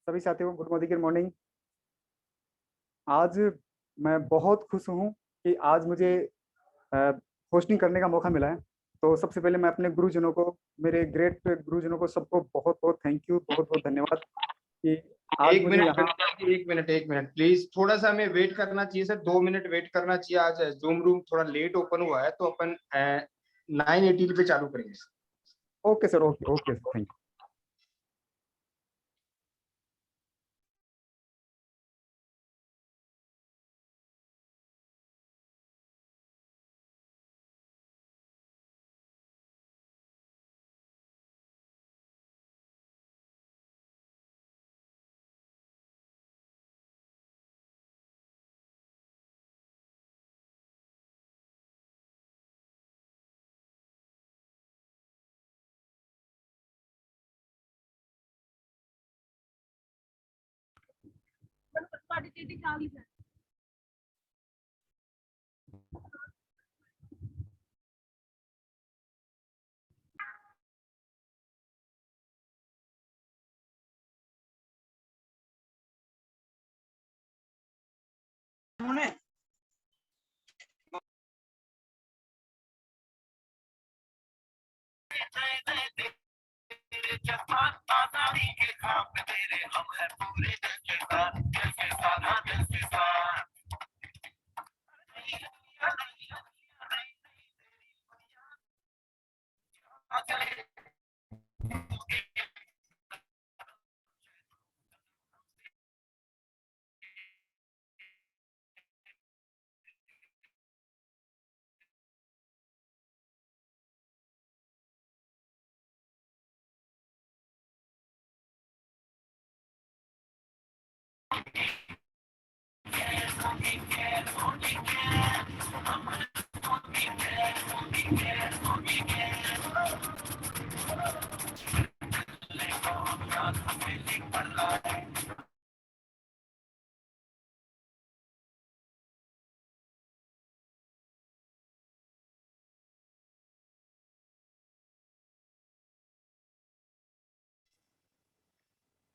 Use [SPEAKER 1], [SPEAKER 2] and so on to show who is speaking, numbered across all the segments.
[SPEAKER 1] सभी साथियों को गुड मॉर्निंग गुड मॉर्निंग। आज मैं बहुत खुश हूँ कि आज मुझे होस्टिंग करने का मौका मिला है। तो सबसे पहले मैं अपने गुरुजनों को, मेरे ग्रेट गुरुजनों को सबको बहुत बहुत थैंक यू, बहुत बहुत धन्यवाद कि आज
[SPEAKER 2] एक
[SPEAKER 1] मुझे
[SPEAKER 2] मिनट
[SPEAKER 1] यहाँ।
[SPEAKER 2] एक मिनट प्लीज, थोड़ा सा हमें वेट करना चाहिए सर, 2 मिनट वेट करना चाहिए। आज जूम रूम थोड़ा लेट ओपन हुआ है तो अपन 9:18 पे चालू करेंगे।
[SPEAKER 1] Okay sir, okay okay sir, thank you.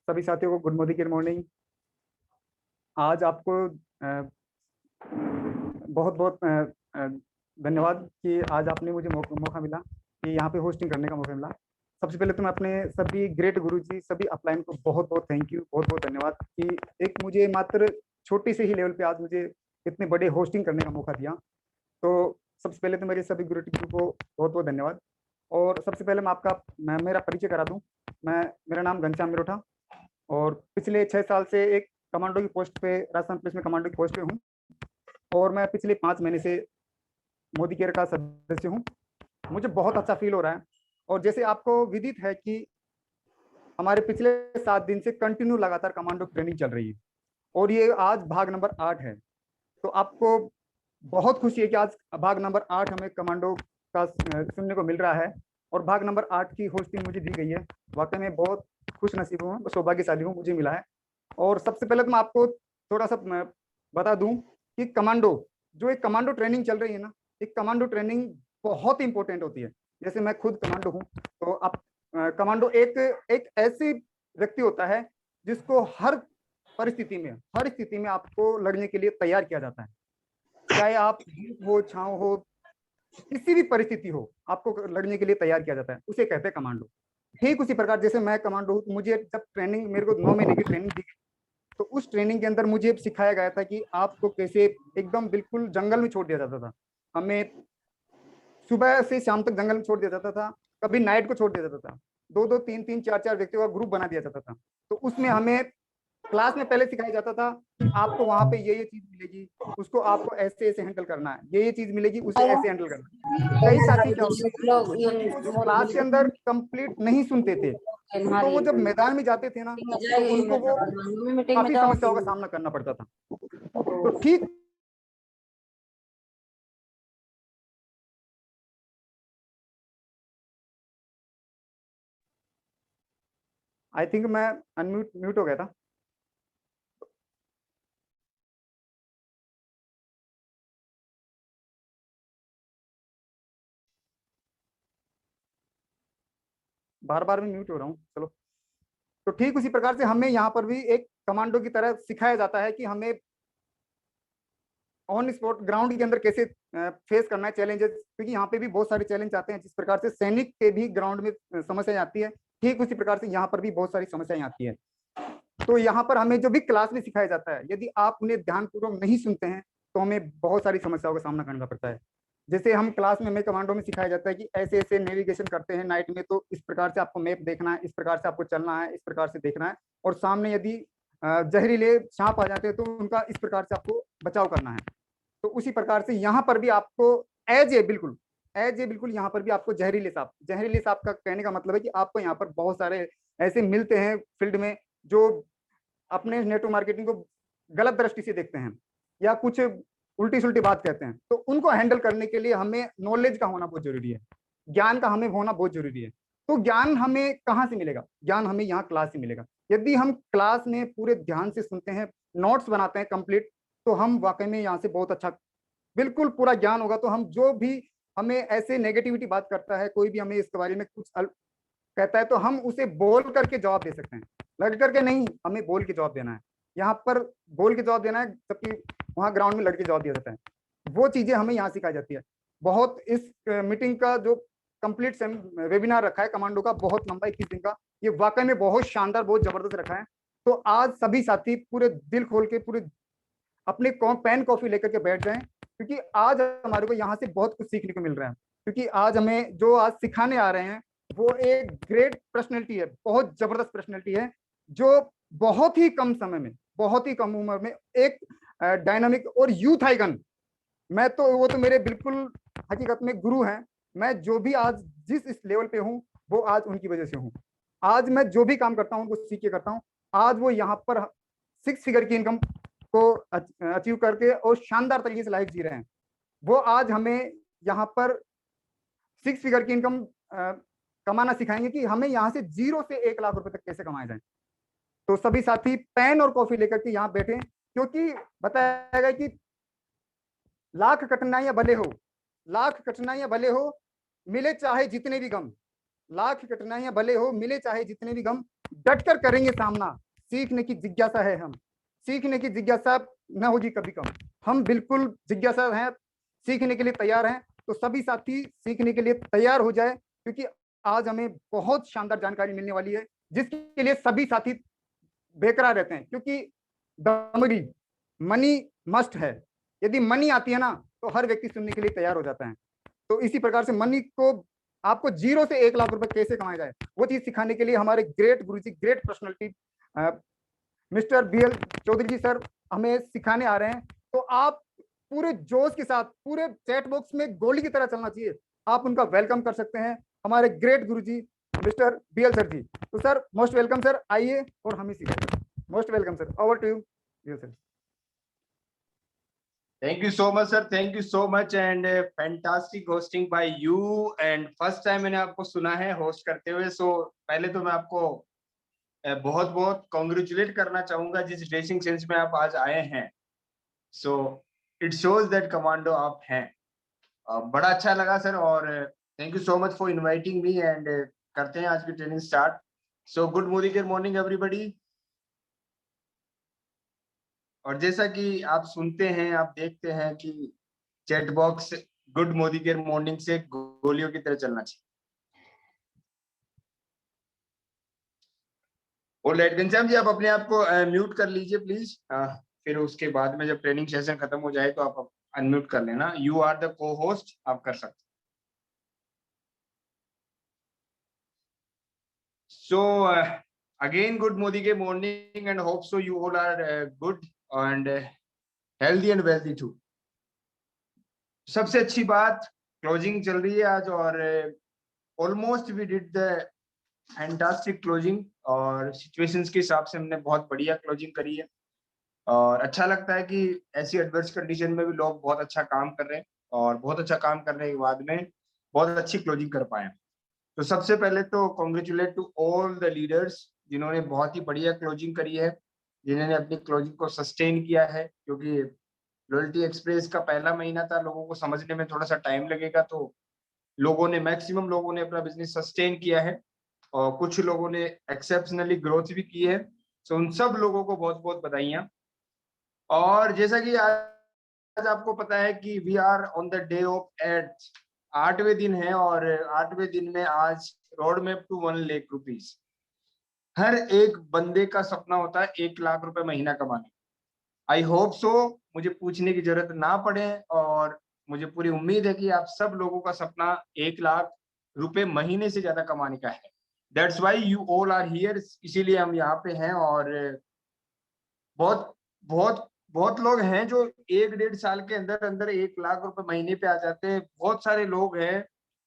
[SPEAKER 1] सभी साथियों को गुड मॉर्निंग गुड मॉर्निंग। आज आपको बहुत बहुत धन्यवाद कि आज आपने मुझे मौका मिला कि यहाँ पे होस्टिंग करने का मौका मिला। सबसे पहले तो मैं अपने सभी ग्रेट गुरुजी, सभी अपलाइन को बहुत बहुत थैंक यू, बहुत बहुत धन्यवाद कि एक मुझे मात्र छोटी से ही लेवल पे आज मुझे इतने बड़े होस्टिंग करने का मौका दिया। तो सबसे पहले तो मेरे सभी गुरु टीम को बहुत बहुत धन्यवाद। और सबसे पहले मैं मेरा परिचय करा दूँ। मेरा नाम घनश्याम मिरोठा और पिछले 6 साल से एक कमांडो की पोस्ट पे, राजस्थान पुलिस में कमांडो की पोस्ट पे हूँ। और मैं पिछले 5 महीने से मोदी केयर का सदस्य हूँ। मुझे बहुत अच्छा फील हो रहा है। और जैसे आपको विदित है कि हमारे पिछले 7 दिन से कंटिन्यू लगातार कमांडो ट्रेनिंग चल रही है और ये आज भाग नंबर 8 है। तो आपको बहुत खुशी है कि आज भाग नंबर 8 हमें कमांडो का सुनने को मिल रहा है और भाग नंबर 8 की होस्टिंग मुझे दी गई है। वाकई में बहुत खुश नसीब हूँ, सौभाग्यशाली हूँ, मुझे मिला है। और सबसे पहले तो मैं आपको थोड़ा सा बता दूं कि कमांडो, जो एक कमांडो ट्रेनिंग चल रही है ना, एक कमांडो ट्रेनिंग बहुत इंपॉर्टेंट होती है। जैसे मैं खुद कमांडो हूँ, तो आप कमांडो एक एक ऐसी व्यक्ति होता है जिसको हर स्थिति में आपको लड़ने के लिए तैयार किया जाता है। चाहे आप धूप हो, छांव हो, किसी भी परिस्थिति हो, आपको लड़ने के लिए तैयार किया जाता है, उसे कहते हैं कमांडो। ठीक उसी प्रकार जैसे मैं कमांडो हूँ, मुझे जब ट्रेनिंग, मेरे को 9 महीने की ट्रेनिंग दी गई, तो उस ट्रेनिंग के अंदर मुझे सिखाया गया था कि आपको कैसे एकदम बिल्कुल जंगल में छोड़ दिया जाता था। हमें सुबह से शाम तक जंगल में छोड़ दिया जाता था, कभी नाइट को छोड़ दिया जाता था, 2-2, 3-3, 4-4 व्यक्तियों का ग्रुप बना दिया जाता था। तो उसमें हमें क्लास में पहले सिखाया जाता था कि आपको वहां पे ये चीज मिलेगी, उसको आपको ऐसे ऐसे हैंडल करना है, ये चीज मिलेगी, उसे ऐसे हैंडल करना है। कई साथी क्या होते थे, जो क्लास के अंदर कंप्लीट नहीं सुनते थे, तो वो जब मैदान में जाते थे ना, तो उनको वो काफी समस्याओं का सामना करना पड़ता था। तो ठीक आई थिंक मैं म्यूट हो गया था। बार बार मैं म्यूट हो रहा हूँ। चलो, तो ठीक उसी प्रकार से हमें यहाँ पर भी एक कमांडो की तरह सिखाया जाता है कि हमें ऑन स्पॉट ग्राउंड के अंदर कैसे फेस करना है चैलेंजेस, क्योंकि यहाँ पे भी बहुत सारे चैलेंज आते हैं। जिस प्रकार से सैनिक के भी ग्राउंड में समस्याएं आती है, ठीक उसी प्रकार से यहाँ पर भी बहुत सारी समस्याएं आती है। तो यहाँ पर हमें जो भी क्लास में सिखाया जाता है, यदि आप उन्हें ध्यानपूर्वक नहीं सुनते हैं तो हमें बहुत सारी समस्याओं का सामना करना पड़ता है। जैसे हम क्लास में हमें कमांडो में सिखाया जाता है कि ऐसे ऐसे नेविगेशन करते हैं नाइट में, तो इस प्रकार से आपको मैप देखना है, इस प्रकार से आपको चलना है, इस प्रकार से देखना है, और सामने यदि जहरीले सांप आ जाते हैं तो उनका इस प्रकार से आपको बचाव करना है। तो उसी प्रकार से यहाँ पर भी आपको एज ए बिल्कुल यहाँ पर भी आपको जहरीले सांप का कहने का मतलब है कि आपको यहाँ पर बहुत सारे ऐसे मिलते हैं फील्ड में जो अपने नेटवर्क मार्केटिंग को गलत दृष्टि से देखते हैं या कुछ उल्टी सुल्टी बात कहते हैं। तो उनको हैंडल करने के लिए हमें नॉलेज का होना बहुत जरूरी है, ज्ञान का हमें होना बहुत जरूरी है। तो ज्ञान हमें कहाँ से मिलेगा? ज्ञान हमें यहाँ क्लास से मिलेगा। यदि हम क्लास में पूरे ध्यान से सुनते हैं, नोट्स बनाते हैं कंप्लीट, तो हम वाकई में यहाँ से बहुत अच्छा बिल्कुल पूरा ज्ञान होगा। तो हम जो भी हमें ऐसे नेगेटिविटी बात करता है, कोई भी हमें इसके बारे में कुछ कहता है, तो हम उसे बोल करके जवाब दे सकते हैं, लड़ करके नहीं, हमें बोल के जवाब देना है। यहाँ पर बोल के जवाब देना है, जबकि वहाँ ग्राउंड में लड़ के जवाब दिया जाता है। वो चीजें हमें यहाँ सिखाई जाती है। बहुत इस मीटिंग का जो कंप्लीट वेबिनार रखा है कमांडो का, बहुत लंबा 21 दिन का, ये वाकई में बहुत शानदार, बहुत जबरदस्त रखा है। तो आज सभी साथी पूरे दिल खोल के पूरे अपने पेन कॉफी लेकर के बैठ जाएं, क्योंकि आज हमारे को यहाँ से बहुत कुछ सीखने को मिल रहा है। क्योंकि आज हमें जो आज सिखाने आ रहे हैं वो एक ग्रेट पर्सनैलिटी है, बहुत जबरदस्त पर्सनैलिटी है, जो बहुत ही कम समय में, बहुत ही कम उम्र में एक डायनामिक और यूथ आइकन, मैं तो वो तो मेरे बिल्कुल हकीकत में गुरु हैं। मैं जो भी आज जिस इस लेवल पे हूँ वो आज उनकी वजह से हूँ। आज मैं जो भी काम करता हूँ उनको सीख के करता हूँ। आज वो यहाँ पर 6 फिगर की इनकम को अचीव करके और शानदार तरीके से लाइफ जी रहे हैं। वो आज हमें यहाँ पर 6 फिगर की इनकम कमाना सिखाएंगे कि हमें यहाँ से 0 से 1 लाख रुपए तक कैसे कमाए जाए। तो सभी साथी पेन और कॉफी लेकर के यहाँ बैठे, क्योंकि बताया गया कि लाख कठिनाइयां भले हो, लाख कठिनाइयां भले हो, मिले चाहे जितने भी गम, लाख कठिनाइयां भले हो, मिले चाहे जितने भी गम, डटकर करेंगे सामना, सीखने की जिज्ञासा है हम, सीखने की जिज्ञासा न होगी कभी कम। हम बिल्कुल जिज्ञासा हैं, सीखने के लिए तैयार हैं। तो सभी साथी सीखने के लिए तैयार हो जाए, क्योंकि आज हमें बहुत शानदार जानकारी मिलने वाली है, जिसके लिए सभी साथी बेकरार रहते हैं। क्योंकि दमड़ी मनी मस्ट है, यदि मनी आती है ना तो हर व्यक्ति सुनने के लिए तैयार हो जाता है। तो इसी प्रकार से मनी को आपको 0 से 1 लाख रुपए कैसे कमाया जाए, वो चीज सिखाने के लिए हमारे ग्रेट गुरुजी, great personality mister BL Chaudhary ji sir हमें सिखाने आ रहे हैं। तो आप पूरे जोश के साथ, पूरे चैट बॉक्स में गोली की तरह चलना चाहिए। आप उनका वेलकम कर सकते हैं, हमारे ग्रेट गुरुजी मिस्टर BL सर जी। तो सर मोस्ट वेलकम सर, आइए और हमें सिखाइए। Most welcome sir, over to you BL sir.
[SPEAKER 2] Thank you so much, sir. Thank you so much and fantastic hosting by you. And first time मैंने आपको सुना है होस्ट करते हुए, so पहले तो मैं आपको बहुत बहुत कॉन्ग्रेचुलेट करना चाहूंगा जिस ड्रेसिंग सेंस में आप आज आए हैं। So it shows that commando आप हैं। बड़ा अच्छा लगा सर, और thank you so much for inviting me and करते हैं आज की training start. So good morning everybody. और जैसा कि आप सुनते हैं, आप देखते हैं कि chat box good Modi care morning से गोलियों की तरह चलना चाहिए। और लाइट घनश्याम जी, आप अपने आप को म्यूट कर लीजिए प्लीज। फिर उसके बाद में जब ट्रेनिंग सेशन खत्म हो जाए तो आप अनम्यूट कर लेना। You are the co host, आप कर सकते। सो अगेन गुड मोदी के morning and hope so you all are good and healthy and wealthy too. सबसे अच्छी बात, क्लोजिंग चल रही है आज और almost we did the fantastic closing, और सिचुएशंस के हिसाब से हमने बहुत बढ़िया क्लोजिंग करी है। और अच्छा लगता है कि ऐसी एडवर्स कंडीशन में भी लोग बहुत अच्छा काम कर रहे हैं, और बहुत अच्छा काम करने के बाद में बहुत अच्छी क्लोजिंग कर पाए। तो सबसे पहले तो congratulate to all the leaders जिन्होंने बहुत ही बढ़िया क्लोजिंग करी है, जिन्होंने अपनी क्लोजिंग को सस्टेन किया है। क्योंकि लॉयल्टी एक्सप्रेस का पहला महीना था, लोगों को समझने में थोड़ा सा टाइम लगेगा, तो लोगों ने, मैक्सिमम लोगों ने अपना बिजनेस सस्टेन किया है। और कुछ लोगों ने एक्सेप्शनली ग्रोथ भी की है। सो उन सब लोगों को बहुत बहुत बधाइयाँ। और जैसा कि आज आपको पता है कि we are on the day of eight, 8वें दिन है, और 8वें दिन में आज road map to 1 lakh rupees. हर एक बंदे का सपना होता है 1 लाख रुपए महीना कमाने। आई होप सो, मुझे पूछने की जरूरत ना पड़े, और मुझे पूरी उम्मीद है कि आप सब लोगों का सपना 1 लाख रुपए महीने से ज्यादा कमाने का है। That's why you all are here, इसीलिए हम यहाँ पे हैं। और बहुत बहुत बहुत लोग हैं जो 1-1.5 साल के अंदर अंदर 1 लाख रुपए महीने पे आ जाते हैं। बहुत सारे लोग हैं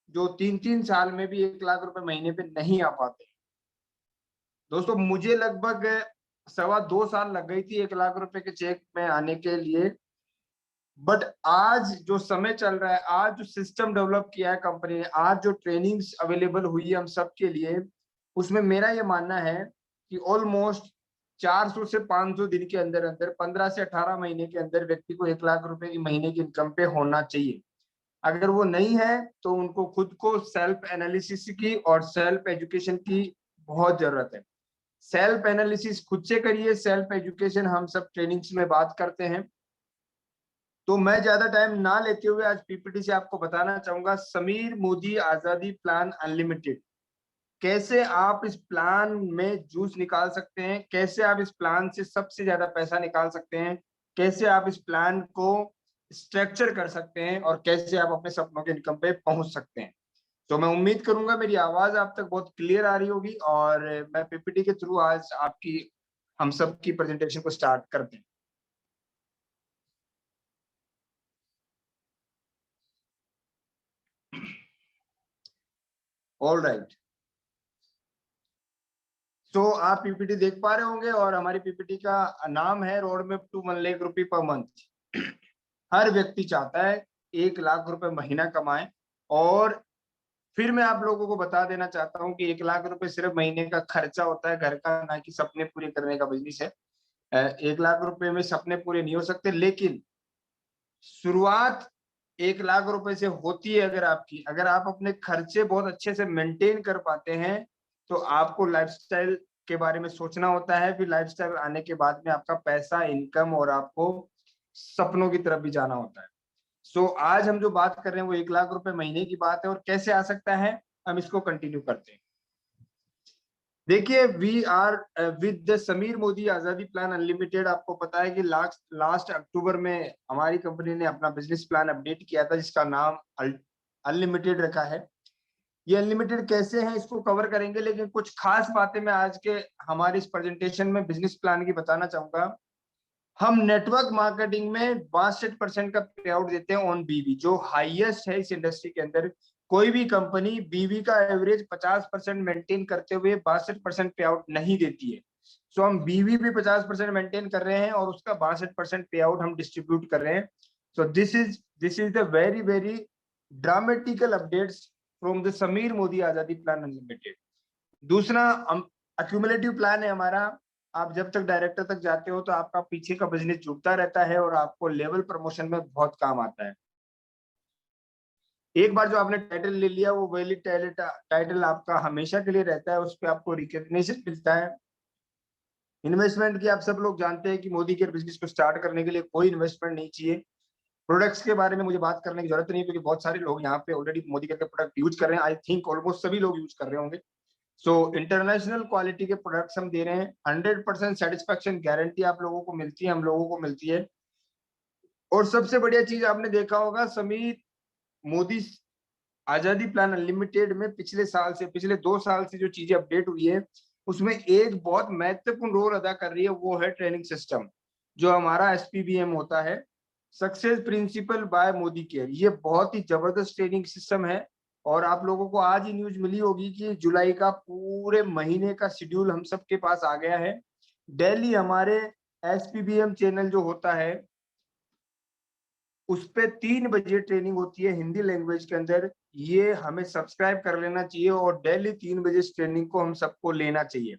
[SPEAKER 2] जो 3-3 साल में भी 1 लाख रुपए महीने पे नहीं आ पाते। दोस्तों, मुझे लगभग 2.25 साल लग गई थी 1 लाख रुपए के चेक में आने के लिए। बट आज जो समय चल रहा है, आज जो सिस्टम डेवलप किया है कंपनी ने, आज जो ट्रेनिंग्स अवेलेबल हुई है हम सब के लिए, उसमें मेरा ये मानना है कि ऑलमोस्ट 400 से 500 दिन के अंदर अंदर 15 से 18 महीने के अंदर व्यक्ति को 1 लाख रुपए की महीने की इनकम पे होना चाहिए। अगर वो नहीं है तो उनको खुद को सेल्फ एनालिसिस की और सेल्फ एजुकेशन की बहुत जरूरत है। सेल्फ एनालिसिस खुद से करिए, सेल्फ एजुकेशन हम सब ट्रेनिंग्स में बात करते हैं। तो मैं ज्यादा टाइम ना लेते हुए आज पीपीटी से आपको बताना चाहूंगा समीर मोदी आजादी प्लान अनलिमिटेड। कैसे आप इस प्लान में जूस निकाल सकते हैं, कैसे आप इस प्लान से सबसे ज्यादा पैसा निकाल सकते हैं, कैसे आप इस प्लान को स्ट्रक्चर कर सकते हैं, और कैसे आप अपने सपनों के इनकम पे पहुंच सकते हैं। तो मैं उम्मीद करूंगा मेरी आवाज आप तक बहुत क्लियर आ रही होगी, और मैं पीपीटी के थ्रू आज आपकी हम सब की प्रेजेंटेशन को स्टार्ट करते हैं। All right. तो आप पीपीटी देख पा रहे होंगे, और हमारी पीपीटी का नाम है रोड मैप टू 1 लाख रुपए पर मंथ। हर व्यक्ति चाहता है 1 लाख रुपए महीना कमाए। और फिर मैं आप लोगों को बता देना चाहता हूँ कि 1 लाख रुपए सिर्फ महीने का खर्चा होता है घर का, ना कि सपने पूरे करने का बिजनेस है। 1 लाख रुपए में सपने पूरे नहीं हो सकते, लेकिन शुरुआत 1 लाख रुपए से होती है। अगर आप अपने खर्चे बहुत अच्छे से मेंटेन कर पाते हैं, तो आपको लाइफस्टाइल के बारे में सोचना होता है। फिर लाइफस्टाइल आने के बाद में आपका पैसा, इनकम और आपको सपनों की तरफ भी जाना होता है। सो आज हम जो बात कर रहे हैं वो 1 लाख रुपए महीने की बात है, और कैसे आ सकता है हम इसको कंटिन्यू करते हैं। देखिए, we are with the Sameer Modi आजादी प्लान अनलिमिटेड। आपको पता है कि लास्ट अक्टूबर में हमारी कंपनी ने अपना बिजनेस प्लान अपडेट किया था, जिसका नाम अनलिमिटेड रखा है। ये अनलिमिटेड कैसे है इसको कवर करेंगे, लेकिन कुछ खास बातें मैं आज के हमारे इस प्रेजेंटेशन में बिजनेस प्लान की बताना चाहूंगा। हम नेटवर्क मार्केटिंग में 62% का पे आउट देते हैं ऑन बीवी, जो हाईएस्ट है इस इंडस्ट्री के अंदर। कोई भी कंपनी बीवी का एवरेज 50% मेंटेन करते हुए 62% पे आउट नहीं देती है। सो हम बीवी भी 50% मेंटेन कर रहे हैं, और उसका 62% पे आउट हम डिस्ट्रीब्यूट कर रहे हैं। So this is the very very dramatical updates from the Sameer Modi आजादी प्लान अनलिमिटेड। दूसरा अक्यूमुलेटिव प्लान है हमारा। आप जब तक डायरेक्टर तक जाते हो तो आपका पीछे का बिजनेस जुड़ता रहता है, और आपको लेवल प्रमोशन में बहुत काम आता है। एक बार जो आपने टाइटल ले लिया, वो वैलिड टाइटल आपका हमेशा के लिए रहता है, उस पर आपको रिकॉग्निशन मिलता है। इन्वेस्टमेंट की आप सब लोग जानते हैं कि मोदी केयर बिजनेस को स्टार्ट करने के लिए कोई इन्वेस्टमेंट नहीं चाहिए। प्रोडक्ट्स के बारे में मुझे बात करने की जरूरत नहीं है, क्योंकि बहुत सारे लोग यहाँ पे ऑलरेडी मोदी केयर के प्रोडक्ट यूज कर रहे हैं। आई थिंक ऑलमोस्ट सभी लोग यूज कर रहे होंगे। सो इंटरनेशनल क्वालिटी के प्रोडक्ट्स हम दे रहे हैं। 100% सेटिस्फेक्शन गारंटी आप लोगों को मिलती है, हम लोगों को मिलती है। और सबसे बढ़िया चीज आपने देखा होगा, समीर मोदी आजादी प्लान अनलिमिटेड में पिछले 2 साल से जो चीजें अपडेट हुई है, उसमें एक बहुत महत्वपूर्ण रोल अदा कर रही है, वो है ट्रेनिंग सिस्टम, जो हमारा एसपीबीएम होता है, success principal bye Modi care. ये बहुत ही जबरदस्त ट्रेनिंग सिस्टम है। और आप लोगों को आज ही न्यूज मिली होगी कि जुलाई का पूरे महीने का शेड्यूल हम सबके पास आ गया है। डेली हमारे एसपीबीएम चैनल जो होता है, उस पे 3 बजे ट्रेनिंग होती है हिंदी लैंग्वेज के अंदर। ये हमें सब्सक्राइब कर लेना चाहिए, और डेली 3 बजे इस ट्रेनिंग को हम सबको लेना चाहिए।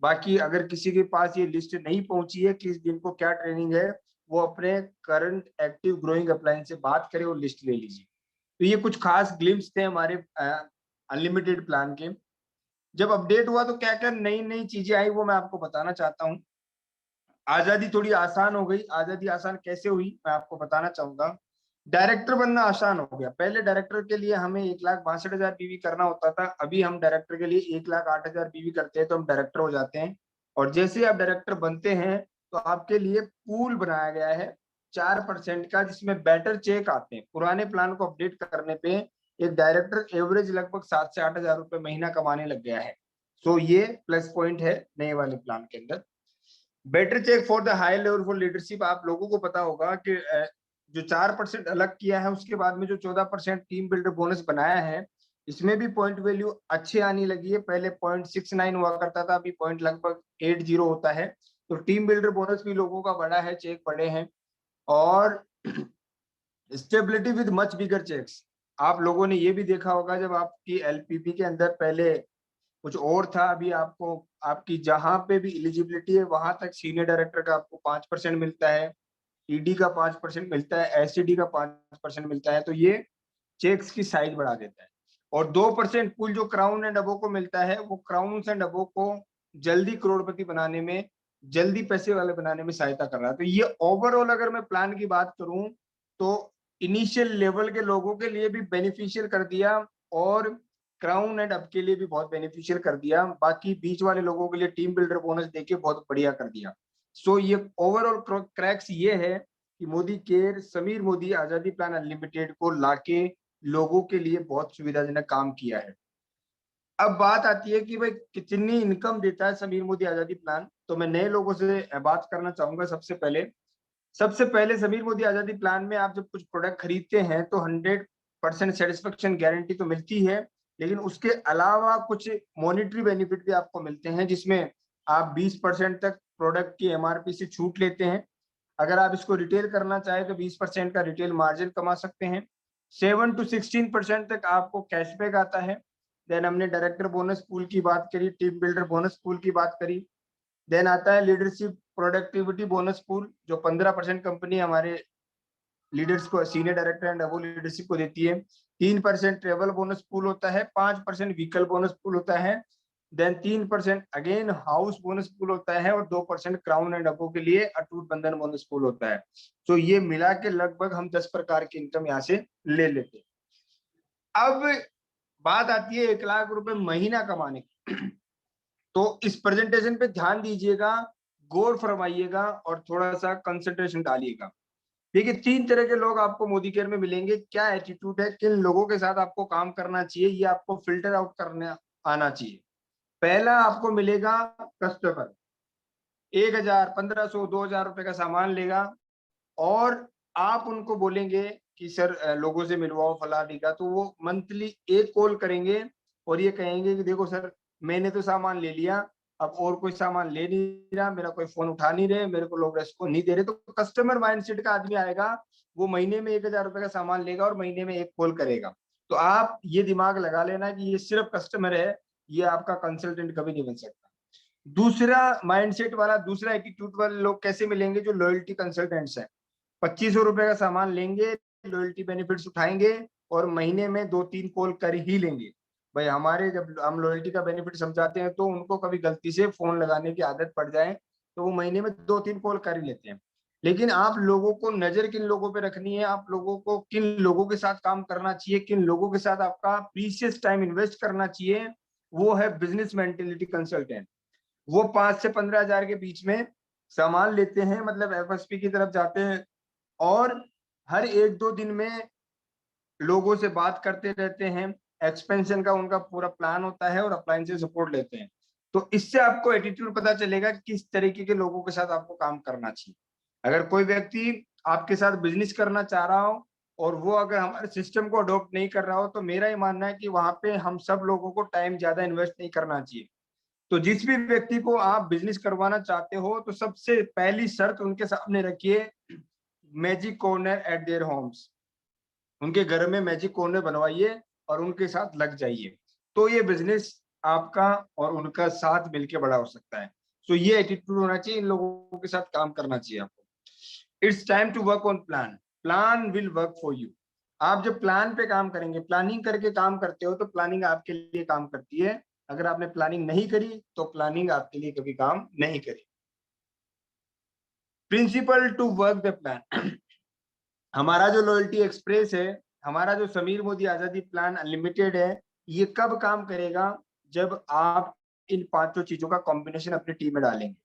[SPEAKER 2] बाकी अगर किसी के पास ये लिस्ट नहीं पहुंची है किस दिन को क्या ट्रेनिंग है, वो अपने करंट एक्टिव ग्रोइंग अपलाइन से बात करे और लिस्ट ले लीजिए। तो ये कुछ खास ग्लिम्स थे हमारे अनलिमिटेड प्लान के। जब अपडेट हुआ तो क्या क्या नई नई चीजें आई वो मैं आपको बताना चाहता हूँ। आजादी थोड़ी आसान हो गई। आजादी आसान कैसे हुई मैं आपको बताना चाहूंगा। डायरेक्टर बनना आसान हो गया। पहले डायरेक्टर के लिए हमें 1,62,000 बीवी करना होता था, अभी हम डायरेक्टर के लिए 1,08,000 बीवी करते हैं तो हम डायरेक्टर हो जाते हैं। और जैसे आप डायरेक्टर बनते हैं तो आपके लिए पूल बनाया गया है 4% का, जिसमें बेटर चेक आते हैं। पुराने प्लान को अपडेट करने पे एक डायरेक्टर एवरेज लगभग 7 से 8 हजार रुपए महीना कमाने लग गया है। सो ये प्लस पॉइंट है नए वाले प्लान के अंदर। Better check for the high level for leadership. आप लोगों को पता होगा कि जो 4% अलग किया है उसके बाद में जो 14% टीम बिल्डर बोनस बनाया है, इसमें भी पॉइंट वैल्यू अच्छी आने लगी है। पहले 0.69 हुआ करता था, अभी पॉइंट लगभग 80 होता है। तो टीम बिल्डर बोनस भी लोगों का बड़ा है, चेक बड़े हैं। और stability with much bigger checks. आप लोगों ने ये भी देखा होगा जब आपकी एलपीपी के अंदर पहले कुछ और था, अभी आपको आपकी जहां पे भी एलिजिबिलिटी है वहां तक सीनियर डायरेक्टर का आपको 5% मिलता है, ईडी का 5% मिलता है, एससीडी का 5% मिलता है। तो ये चेक्स की साइज बढ़ा देता है। और 2% कुल जो क्राउन एंड अबो को मिलता है, वो क्राउन एंड अबो को जल्दी करोड़पति बनाने में, जल्दी पैसे वाले बनाने में सहायता कर रहा है। तो ये ओवरऑल अगर मैं प्लान की बात करूं तो इनिशियल लेवल के लोगों के लिए भी बेनिफिशियल कर दिया और क्राउन एंड अप के लिए भी बहुत बेनिफिशियल कर दिया। बाकी बीच वाले लोगों के लिए टीम बिल्डर बोनस देके बहुत बढ़िया कर दिया। सो ये ओवरऑल क्रैक्स ये है कि मोदी केयर, समीर मोदी आजादी प्लान अनलिमिटेड को लाके लोगों के लिए बहुत सुविधाजनक काम किया है। अब बात आती है कि भाई कितनी इनकम देता है समीर मोदी आजादी प्लान। तो मैं नए लोगों से बात करना चाहूंगा। सबसे पहले समीर मोदी आजादी प्लान में आप जब कुछ प्रोडक्ट खरीदते हैं तो 100% सेटिस्फेक्शन गारंटी तो मिलती है, लेकिन उसके अलावा कुछ मॉनिटरी बेनिफिट भी आपको मिलते हैं, जिसमें आप 20% तक प्रोडक्ट की एमआरपी से छूट लेते हैं। अगर आप इसको रिटेल करना चाहे तो 20% का रिटेल मार्जिन कमा सकते हैं। 7 to 16% तक आपको कैशबैक आता है। देन हमने डायरेक्टर बोनस पूल की बात करी, टीम बिल्डर बोनस पूल की बात करी। देन आता है लीडरशिप प्रोडक्टिविटी बोनस पूल, जो 15% कंपनी हमारे लीडर्स को, senior director and above leadership को देती है। 3% ट्रेवल बोनस पूल होता है, 5% व्हीकल बोनस पूल होता है। देन 3% अगेन हाउस बोनस पूल होता है और 2% क्राउन एंड अबो के लिए अटूट बंधन बोनस पूल होता है। तो ये मिला के लगभग हम 10 प्रकार की इनकम यहाँ से ले लेते हैं। अब बात आती है 1 लाख रुपए महीना कमाने की। तो इस प्रेजेंटेशन पे ध्यान दीजिएगा, गौर फरमाइएगा और थोड़ा सा कंसंट्रेशन डालिएगा। देखिए 3 तरह के लोग आपको मोदी केयर में मिलेंगे। क्या एटीट्यूड है, किन लोगों के साथ आपको काम करना चाहिए, ये आपको फिल्टर आउट करने आना चाहिए। पहला आपको मिलेगा कस्टमर, 1,000, 1,500, 2,000 रुपए का सामान लेगा और आप उनको बोलेंगे कि सर लोगों से मिलवाओ फला ढीका, तो वो मंथली एक कॉल करेंगे और ये कहेंगे कि देखो सर मैंने तो सामान ले लिया, अब और कोई सामान ले नहीं रहा, मेरा कोई फोन उठा नहीं रहे, मेरे को लोग रेस्पॉन्स नहीं दे रहे। तो कस्टमर माइंडसेट का आदमी आएगा, वो महीने में 1,000 रुपए का सामान लेगा और महीने में एक कॉल करेगा। तो आप ये दिमाग लगा लेना कि ये सिर्फ कस्टमर है, ये आपका कंसल्टेंट कभी नहीं बन सकता। दूसरा माइंडसेट वाला, दूसरा एटीट्यूड वाले लोग कैसे मिलेंगे, जो लॉयल्टी कंसल्टेंट्स हैं। 2,500 रुपए का सामान लेंगे, लॉयल्टी बेनिफिट्स उठाएंगे और महीने में 2-3 कॉल कर ही लेंगे। भाई हमारे जब हम लॉयल्टी का बेनिफिट समझाते हैं तो उनको कभी गलती से फोन लगाने की आदत पड़ जाए तो वो महीने में 2-3 कॉल कर ही लेते हैं। लेकिन आप लोगों को नजर किन लोगों पे रखनी है, आप लोगों को किन लोगों के साथ काम करना चाहिए, किन लोगों के साथ आपका प्रीशियस टाइम इन्वेस्ट करना चाहिए, वो है बिजनेस मेंटेलिटी कंसल्टेंट। वो 5 से 15,000 के बीच में सामान लेते हैं, मतलब एफएसपी की तरफ जाते हैं और हर 1-2 दिन में लोगों से बात करते रहते हैं। एक्सपेंशन का उनका पूरा प्लान होता है और अप्लायंस से सपोर्ट लेते हैं। तो इससे आपको एटीट्यूड पता चलेगा कि किस तरीके के लोगों के साथ आपको काम करना चाहिए। अगर कोई व्यक्ति आपके साथ बिजनेस करना चाह रहा हो और वो अगर हमारे सिस्टम को अडॉप्ट नहीं कर रहा हो, तो मेरा ये मानना है कि वहां पे हम सब लोगों को टाइम ज्यादा इन्वेस्ट नहीं करना चाहिए। तो जिस भी व्यक्ति को आप बिजनेस करवाना चाहते हो तो सबसे पहली शर्त उनके सामने रखिए, magic corner eight their homes. उनके घर में मैजिक कॉर्नर बनवाइए और उनके साथ लग जाइए। तो ये बिजनेस आपका और उनका साथ मिलके बड़ा हो सकता है। तो ये एटीट्यूड होना चाहिए, इन लोगों के साथ काम करना चाहिए आपको। It's time to work on plan, plan will work for you. आप जब प्लान पे काम करेंगे, प्लानिंग करके काम करते हो तो प्लानिंग आपके लिए काम करती है। अगर आपने प्लानिंग नहीं करी तो प्लानिंग आपके लिए कभी काम नहीं करी। Principal to work the plan. हमारा जो लॉयल्टी एक्सप्रेस है, हमारा जो समीर मोदी आजादी प्लान अनलिमिटेड है, ये कब काम करेगा? जब आप इन पांचों चीजों का कॉम्बिनेशन अपनी टीम में डालेंगे।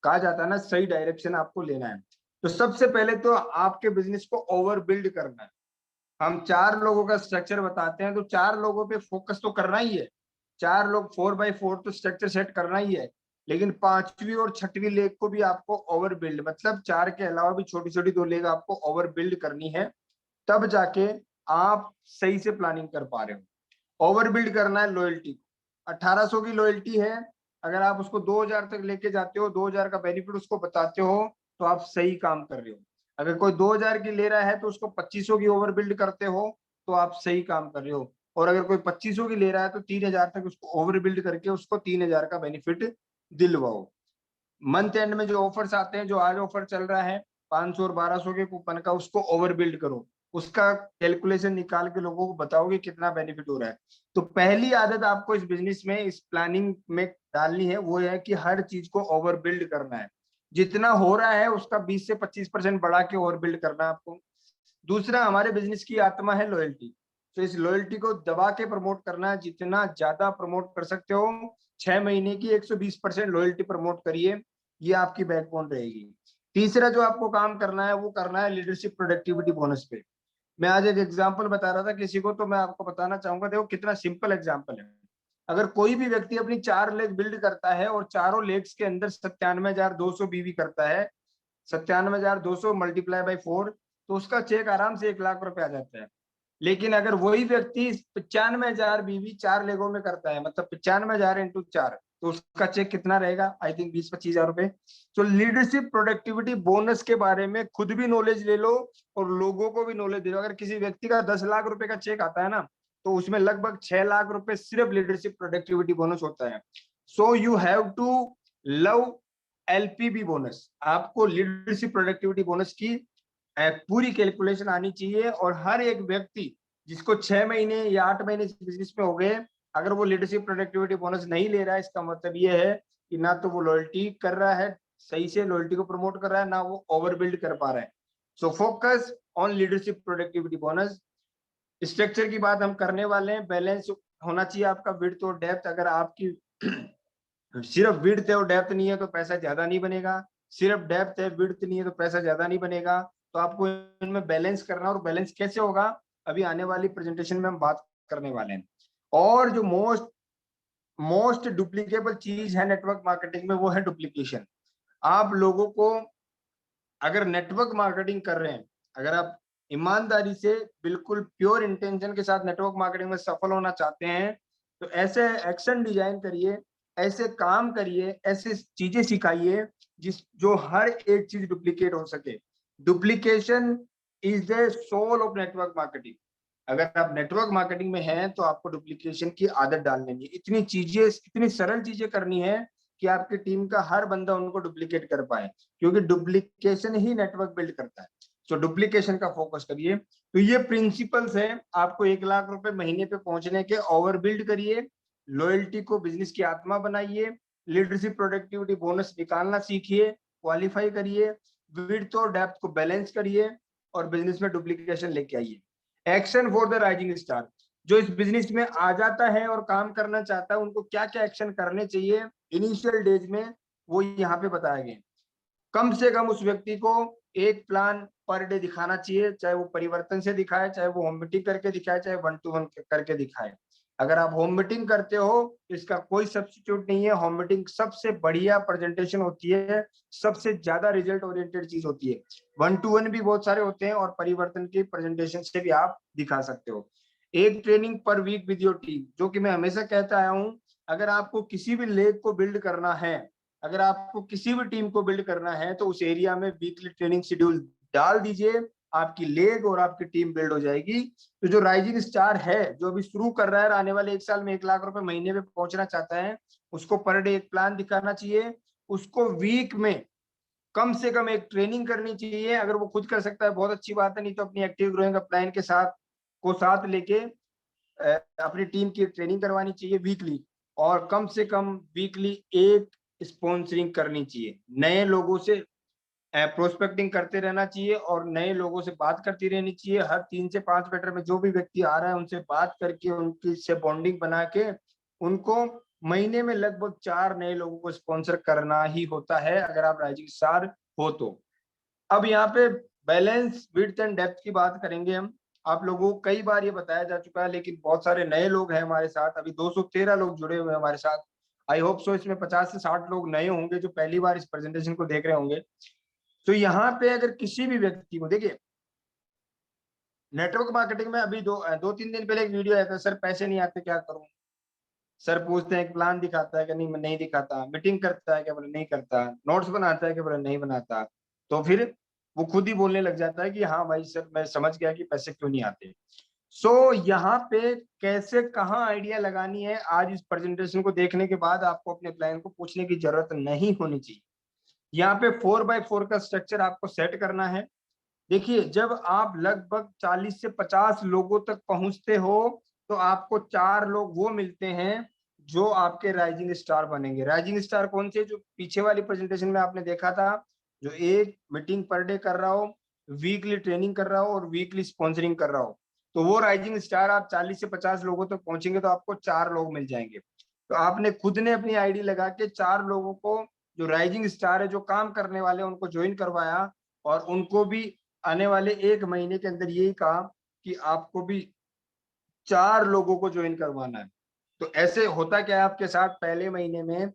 [SPEAKER 2] कहा जाता है ना, सही डायरेक्शन आपको लेना है। तो सबसे पहले तो आपके बिजनेस को ओवर बिल्ड करना है। हम 4 लोगों का स्ट्रक्चर बताते हैं, तो 4 लोगों पे फोकस तो करना ही है। 4 लोग 4x4 तो स्ट्रक्चर सेट करना ही है, लेकिन 5वीं और 6वीं लेग को भी आपको ओवर बिल्ड, मतलब 4 के अलावा भी छोटी छोटी 2 लेग आपको ओवर बिल्ड करनी है, तब जाके आप सही से प्लानिंग कर पा रहे हो। ओवर बिल्ड करना है लॉयल्टी। 1800 की लॉयल्टी है, अगर आप उसको 2000 तक लेके जाते हो, 2000 का बेनिफिट उसको बताते हो, तो आप सही काम कर रहे हो। अगर कोई 2000 की ले रहा है तो उसको 2500 की ओवर बिल्ड करते हो, तो आप सही काम कर रहे हो। और अगर कोई 2500 की ले रहा है तो 3000 तक उसको ओवर बिल्ड करके उसको 3000 का बेनिफिट दिलवाओ। मंथ एंड में जो ऑफर्स आते हैं, जो आज ऑफर चल रहा है 500 और 1200 के कूपन का, उसको ओवर बिल्ड करो, उसका कैलकुलेशन निकाल के लोगों को बताओगे कितना बेनिफिट हो रहा है। तो पहली आदत आपको इस बिजनेस में, इस प्लानिंग में डालनी है, वो है कि हर चीज को ओवर बिल्ड करना है। जितना हो रहा है उसका 20 से 25% बढ़ा के ओवर बिल्ड करना है आपको। दूसरा, हमारे बिजनेस की आत्मा है लॉयल्टी, तो इस लॉयल्टी को दबा के प्रमोट करना है, जितना ज्यादा प्रमोट कर सकते हो। 6 महीने की 120% लॉयल्टी प्रमोट करिए, ये आपकी बैकबोन रहेगी। तीसरा जो आपको काम करना है, वो करना है लीडरशिप प्रोडक्टिविटी बोनस पे। मैं आज एक एग्जांपल बता रहा था किसी को, तो मैं आपको बताना चाहूंगा, देखो कितना सिंपल एग्जांपल है। अगर कोई भी व्यक्ति अपनी 4 लेग बिल्ड करता है और चारों लेग्स के अंदर 97,200 बीवी करता है, 97,200 मल्टीप्लाई बाई 4, तो उसका चेक आराम से 1 लाख रुपए आ जाता है। लेकिन अगर वही व्यक्ति 95,000 बीवी 4 लेगों में करता है, मतलब 95,000 इंटू 4, तो उसका चेक कितना रहेगा? आई थिंक 20-25,000 रुपए। तो लीडरशिप प्रोडक्टिविटी बोनस के बारे में खुद भी नॉलेज ले लो और लोगों को भी नॉलेज दे दो। अगर किसी व्यक्ति का 10 लाख रुपए का चेक आता है ना, तो उसमें लगभग 6 लाख रुपए सिर्फ लीडरशिप प्रोडक्टिविटी बोनस होता है। So you have to love LPB bonus. आपको लीडरशिप प्रोडक्टिविटी बोनस की पूरी कैलकुलेशन आनी चाहिए, और हर एक व्यक्ति जिसको 6 महीने या 8 महीने बिजनेस में हो गए, अगर वो लीडरशिप प्रोडक्टिविटी बोनस नहीं ले रहा है, इसका मतलब ये है कि ना तो वो लॉयल्टी कर रहा है, सही से लॉयल्टी को प्रमोट कर रहा है, ना वो ओवर बिल्ड कर पा रहा है। So focus on leadership productivity bonus. Structure की बात हम करने वाले हैं। बैलेंस होना चाहिए आपका विड्थ और डेप्थ। अगर आपकी सिर्फ विड्थ है और डेप्थ नहीं है तो पैसा ज्यादा नहीं बनेगा, सिर्फ डेप्थ है विड्थ नहीं है तो पैसा ज्यादा नहीं बनेगा। तो आपको इनमें बैलेंस करना, और बैलेंस कैसे होगा अभी आने वाली प्रेजेंटेशन में हम बात करने वाले हैं। और जो मोस्ट डुप्लीकेबल चीज है नेटवर्क मार्केटिंग में, वो है डुप्लीकेशन। आप लोगों को, अगर नेटवर्क मार्केटिंग कर रहे हैं, अगर आप ईमानदारी से बिल्कुल प्योर इंटेंशन के साथ नेटवर्क मार्केटिंग में सफल होना चाहते हैं, तो ऐसे एक्शन डिजाइन करिए, ऐसे काम करिए, ऐसे चीजें सिखाइए जो हर एक चीज डुप्लीकेट हो सके। Duplication is the soul of network marketing. अगर आप नेटवर्क मार्केटिंग में हैं तो आपको डुप्लीकेशन की आदत डालनी है। इतनी चीजें, इतनी सरल चीजें करनी है कि आपकी टीम का हर बंदा उनको डुप्लीकेट कर पाए, क्योंकि डुप्लीकेशन ही नेटवर्क बिल्ड करता है। सो डुप्लीकेशन का फोकस करिए। तो ये प्रिंसिपल्स है, आपको 1 लाख रुपए महीने पे पहुंचने के। ओवर बिल्ड करिए, लॉयल्टी को बिजनेस की आत्मा बनाइए, लीडरशिप प्रोडक्टिविटी बोनस निकालना सीखिए, क्वालिफाई करिए, विड्थ और डेप्थ को बैलेंस करिए, और बिजनेस में डुप्लीकेशन लेके आइए। Action for the rising star. जो इस बिजनेस में आ जाता है और काम करना चाहता है, उनको क्या क्या एक्शन करने चाहिए इनिशियल डेज में, वो यहाँ पे बताया गया। कम से कम उस व्यक्ति को एक प्लान पर डे दिखाना चाहिए, चाहे वो परिवर्तन से दिखाए, चाहे वो होम मीटिंग करके दिखाए, चाहे 1-to-1 करके दिखाए। अगर आप होम मीटिंग करते हो तो इसका कोई सब्स्टिट्यूट नहीं है। होम मीटिंग सबसे बढ़िया प्रेजेंटेशन होती है, सबसे ज्यादा रिजल्ट ओरिएंटेड चीज होती है। 1-to-1 भी बहुत सारे होते हैं, और परिवर्तन की प्रेजेंटेशन से भी आप दिखा सकते हो। एक ट्रेनिंग पर वीक विद योर टीम, जो कि मैं हमेशा कहता आया हूँ, अगर आपको किसी भी लेग को बिल्ड करना है, अगर आपको किसी भी टीम को बिल्ड करना है, तो उस एरिया में वीकली ट्रेनिंग शेड्यूल डाल दीजिए, आपकी लेग और आपकी टीम बिल्ड हो जाएगी। तो जो राइजिंग स्टार है, जो अभी शुरू कर रहा है, आने वाले 1 साल में 1 लाख रुपए महीने में पहुंचना चाहता है, उसको पर डे एक प्लान दिखाना चाहिए, उसको वीक में कम से कम एक ट्रेनिंग करनी चाहिए। अगर वो खुद कर सकता है बहुत अच्छी बात है, नहीं तो अपनी एक्टिव ग्रोइंग प्लान के साथ लेके अपनी टीम की ट्रेनिंग करवानी चाहिए वीकली। और कम से कम वीकली एक स्पॉन्सरिंग करनी चाहिए। नए लोगों से प्रोस्पेक्टिंग करते रहना चाहिए और नए लोगों से बात करती रहनी चाहिए। हर 3 से 5 मीटर में जो भी व्यक्ति आ रहा है उनसे बात करके उनकी से बॉन्डिंग बना के उनको महीने में लगभग 4 नए लोगों को स्पॉन्सर करना ही होता है अगर आप राइजिंग स्टार हो तो। अब यहाँ पे बैलेंस विड्थ एंड डेप्थ की बात करेंगे हम। आप लोगों को कई बार ये बताया जा चुका है, लेकिन बहुत सारे नए लोग हैं हमारे साथ। अभी 213 लोग जुड़े हुए हैं हमारे साथ। आई होप सो इसमें 50 से 60 लोग नए होंगे जो पहली बार इस प्रेजेंटेशन को देख रहे होंगे। तो यहाँ पे अगर किसी भी व्यक्ति को, देखिए नेटवर्क मार्केटिंग में अभी 2-3 दिन पहले एक वीडियो आया था, सर पैसे नहीं आते क्या करूं। सर पूछते हैं प्लान दिखाता है कि नहीं दिखाता, मीटिंग करता है क्या, बोले नहीं करता, नोट्स बनाता है क्या, बोले नहीं बनाता। तो फिर वो खुद ही बोलने लग जाता है कि हाँ भाई सर मैं समझ गया कि पैसे क्यों नहीं आते। सो यहाँ पे कैसे कहाँ आइडिया लगानी है, आज इस प्रेजेंटेशन को देखने के बाद आपको अपने प्लान को पूछने की जरूरत नहीं होनी चाहिए। यहाँ पे 4x4 का स्ट्रक्चर आपको सेट करना है। देखिए जब आप लगभग 40 से 50 लोगों तक पहुंचते हो तो आपको 4 लोग वो मिलते हैं जो आपके राइजिंग स्टार बनेंगे। राइजिंग स्टार कौन से, जो पीछे वाली प्रेजेंटेशन में आपने देखा था, जो एक मीटिंग पर डे कर रहा हो, वीकली ट्रेनिंग कर रहा हो और वीकली स्पॉन्सरिंग कर रहा हो। तो वो राइजिंग स्टार आप 40 से 50 लोगों तक पहुंचेंगे तो आपको 4 लोग मिल जाएंगे। तो आपने खुद ने अपनी आईडी लगा के 4 लोगों को जो राइजिंग स्टार है, जो काम करने वाले, उनको ज्वाइन करवाया और उनको भी आने वाले 1 महीने के अंदर यही कहा कि आपको भी 4 लोगों को ज्वाइन करवाना है। तो ऐसे होता क्या है आपके साथ, पहले महीने में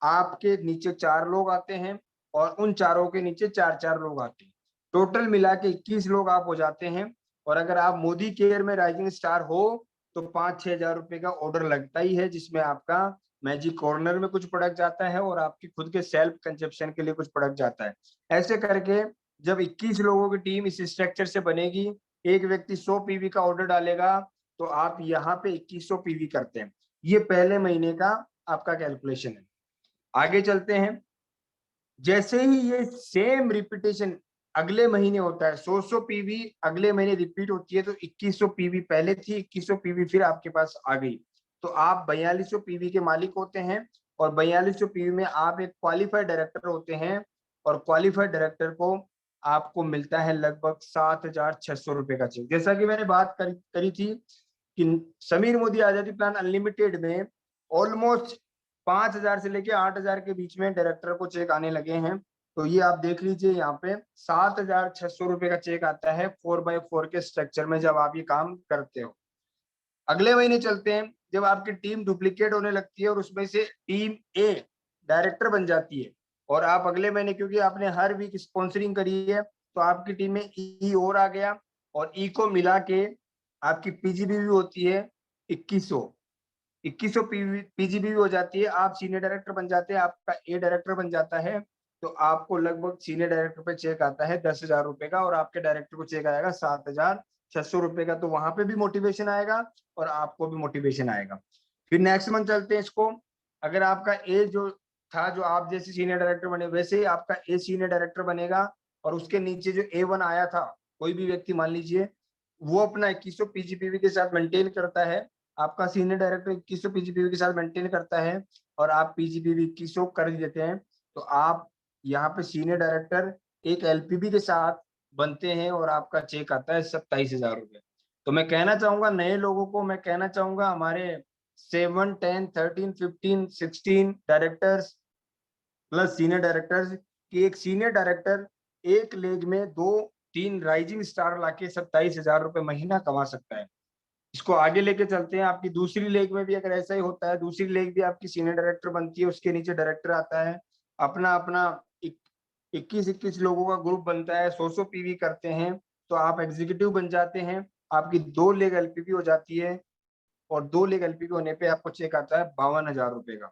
[SPEAKER 2] आपके नीचे 4 लोग आते हैं और उन चारों के नीचे 4-4 लोग आते हैं। टोटल मिला के 21 लोग आप हो जाते हैं। और अगर आप मोदी केयर में राइजिंग स्टार हो तो 5-6 हजार रुपए का ऑर्डर लगता ही है, जिसमें आपका मैजिक कॉर्नर में कुछ प्रोडक्ट जाता है और आपकी खुद के सेल्फ कंजप्शन के लिए कुछ प्रोडक्ट जाता है। ऐसे करके जब 21 लोगों की टीम इस स्ट्रक्चर से बनेगी, एक व्यक्ति 100 पीवी का ऑर्डर डालेगा तो आप यहाँ पे 2100 पीवी करते हैं। ये पहले महीने का आपका कैलकुलेशन है। आगे चलते हैं। जैसे ही ये सेम रिपीटेशन अगले महीने होता है, 100 पीवी अगले महीने रिपीट होती है, तो 2100 पीवी पहले थी, 2100 पीवी फिर आपके पास आ गई, तो आप 4200 पीवी के मालिक होते हैं। और 4200 पीवी में आप एक क्वालिफाइड डायरेक्टर होते हैं और क्वालिफाइड डायरेक्टर को आपको मिलता है लगभग 7600 रुपए का चेक। जैसा कि मैंने बात करी थी कि समीर मोदी आजादी प्लान अनलिमिटेड में ऑलमोस्ट 5000 से लेके 8000 के बीच में डायरेक्टर को चेक आने लगे हैं। तो ये आप देख लीजिए, यहाँ पे 7600 रुपए का चेक आता है 4x4 के स्ट्रक्चर में जब आप ये काम करते हो। अगले महीने चलते हैं, जब आपकी टीम डुप्लीकेट होने लगती है और उसमें से टीम ए डायरेक्टर बन जाती है और आप अगले महीने, क्योंकि आपने हर वीक स्पॉन्सरिंग करी है, तो आपकी टीम में ई और आ गया और ई को मिला के आपकी पीजीबी भी होती है 2100 पीजीबी हो जाती है। आप सीनियर डायरेक्टर बन जाते हैं, आपका ए डायरेक्टर बन जाता है, तो आपको लगभग सीनियर डायरेक्टर पे चेक आता है 10,000 रुपए का और आपके डायरेक्टर को चेक आएगा 7,600 रुपए का। तो वहां पे भी मोटिवेशन आएगा और आपको भी मोटिवेशन आएगा। फिर नेक्स्ट मंथ चलते हैं इसको। अगर आपका ए जो था, जो आप जैसे सीनियर डायरेक्टर बने वैसे ही आपका ए सीनियर डायरेक्टर बनेगा और उसके नीचे जो A1 आया था, कोई भी व्यक्ति मान लीजिए, वो अपना 2100 पीजीपीवी के साथ मेंटेन करता है। आपका सीनियर डायरेक्टर 2100 पीजीपीवी के साथ मेंटेन करता है और आप पीजीपीवी 2100 कर देते हैं, तो आप यहाँ पे सीनियर डायरेक्टर एक एलपीबी के साथ बनते हैं और आपका चेक आता है 27,000 रुपए। तो मैं कहना चाहूंगा नए लोगों को, मैं कहना चाहूंगा हमारे 7, 10, 13, 15, 16 डायरेक्टर्स प्लस सीनियर डायरेक्टर्स की एक सीनियर डायरेक्टर एक लेग में 2-3 राइजिंग स्टार लाके 27,000 रुपए महीना कमा सकता है। इसको आगे लेके चलते हैं। आपकी दूसरी लेग में भी अगर ऐसा ही होता है, दूसरी लेग भी आपकी सीनियर डायरेक्टर बनती है, उसके नीचे डायरेक्टर आता है, अपना अपना 21-21 लोगों का ग्रुप बनता है, 100 पीवी करते हैं, तो आप एग्जीक्यूटिव बन जाते हैं। आपकी 2 लेग एलपीपी हो जाती है और 2 लेग एलपीपी होने पे आपको चेक आता है 52,000 रुपए का।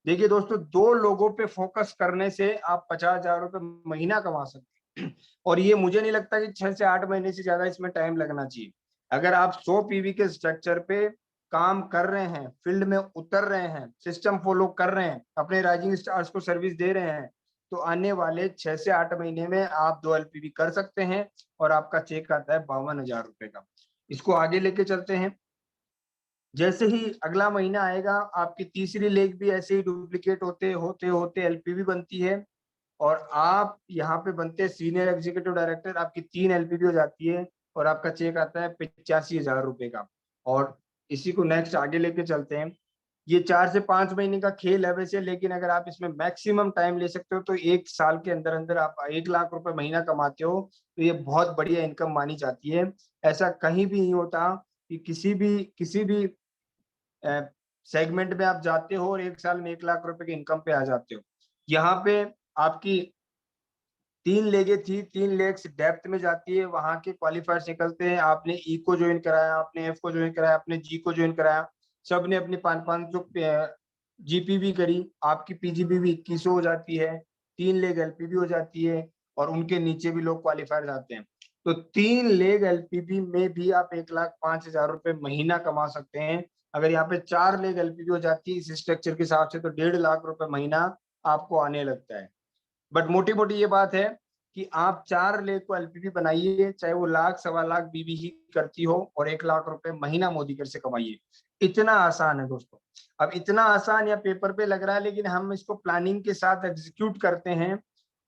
[SPEAKER 2] देखिए दोस्तों, 2 लोगों पे फोकस करने से आप 50,000 रुपए महीना कमा सकते हैं और ये मुझे नहीं लगता कि 6 से 8 महीने से ज्यादा इसमें टाइम लगना चाहिए। अगर आप 100 पीवी के स्ट्रक्चर पे काम कर रहे हैं, फील्ड में उतर रहे हैं, सिस्टम फॉलो कर रहे हैं, अपने राइजिंग स्टार्स को सर्विस दे रहे हैं, तो आने वाले 6 से 8 महीने में आप 2 एलपीवी कर सकते हैं और आपका चेक आता है 52,000 रुपए का। इसको आगे लेके चलते हैं। जैसे ही अगला महीना आएगा, आपकी तीसरी लेग भी ऐसे ही डुप्लीकेट होते होते होते एलपीवी बनती है और आप यहाँ पे बनते हैं सीनियर एग्जीक्यूटिव डायरेक्टर, आपकी 3 एलपीवी हो जाती है और आपका चेक आता है 85,000 रुपए का। और इसी को नेक्स्ट आगे लेके चलते हैं। ये 4 से 5 महीने का खेल है वैसे, लेकिन अगर आप इसमें मैक्सिमम टाइम ले सकते हो तो 1 साल के अंदर-अंदर आप 1 लाख रुपए महीना कमाते हो, तो ये बहुत बढ़िया इनकम मानी जाती है। ऐसा कहीं भी नहीं होता कि किसी भी सेगमेंट में आप जाते हो और 1 साल में 1 लाख रुपए की इनकम पे आ जाते हो। यहाँ पे आपकी 3 लेगें थी, 3 लेग्स डेप्थ में जाती है, वहाँ के क्वालिफायर्स निकलते हैं। आपने ई को जॉइन कराया, आपने एफ को जॉइन कराया, आपने जी को जॉइन कराया, सबने अपनी 5-5 जीपीवी करी, आपकी पीजीपी भी 2100 हो जाती है, 3 लेग एलपीबी हो जाती है और उनके नीचे भी लोग क्वालिफायर्स आते हैं। तो 3 लेग एलपीबी में भी आप 1,05,000 रुपए महीना कमा सकते हैं। अगर यहाँ पे 4 लेग एलपीबी हो जाती है इस स्ट्रक्चर के हिसाब से, तो 1.5 लाख रुपए महीना आपको आने लगता है। बट मोटी-मोटी ये बात है कि आप 4 लेख को एलपीवी बनाइए, चाहे वो लाख, सवा लाख बीवी ही करती हो और 1 लाख रुपए महीना मोदीकर से कमाइए। इतना आसान है दोस्तों। अब इतना आसान या पेपर पे लग रहा है, लेकिन हम इसको प्लानिंग के साथ एग्जीक्यूट करते हैं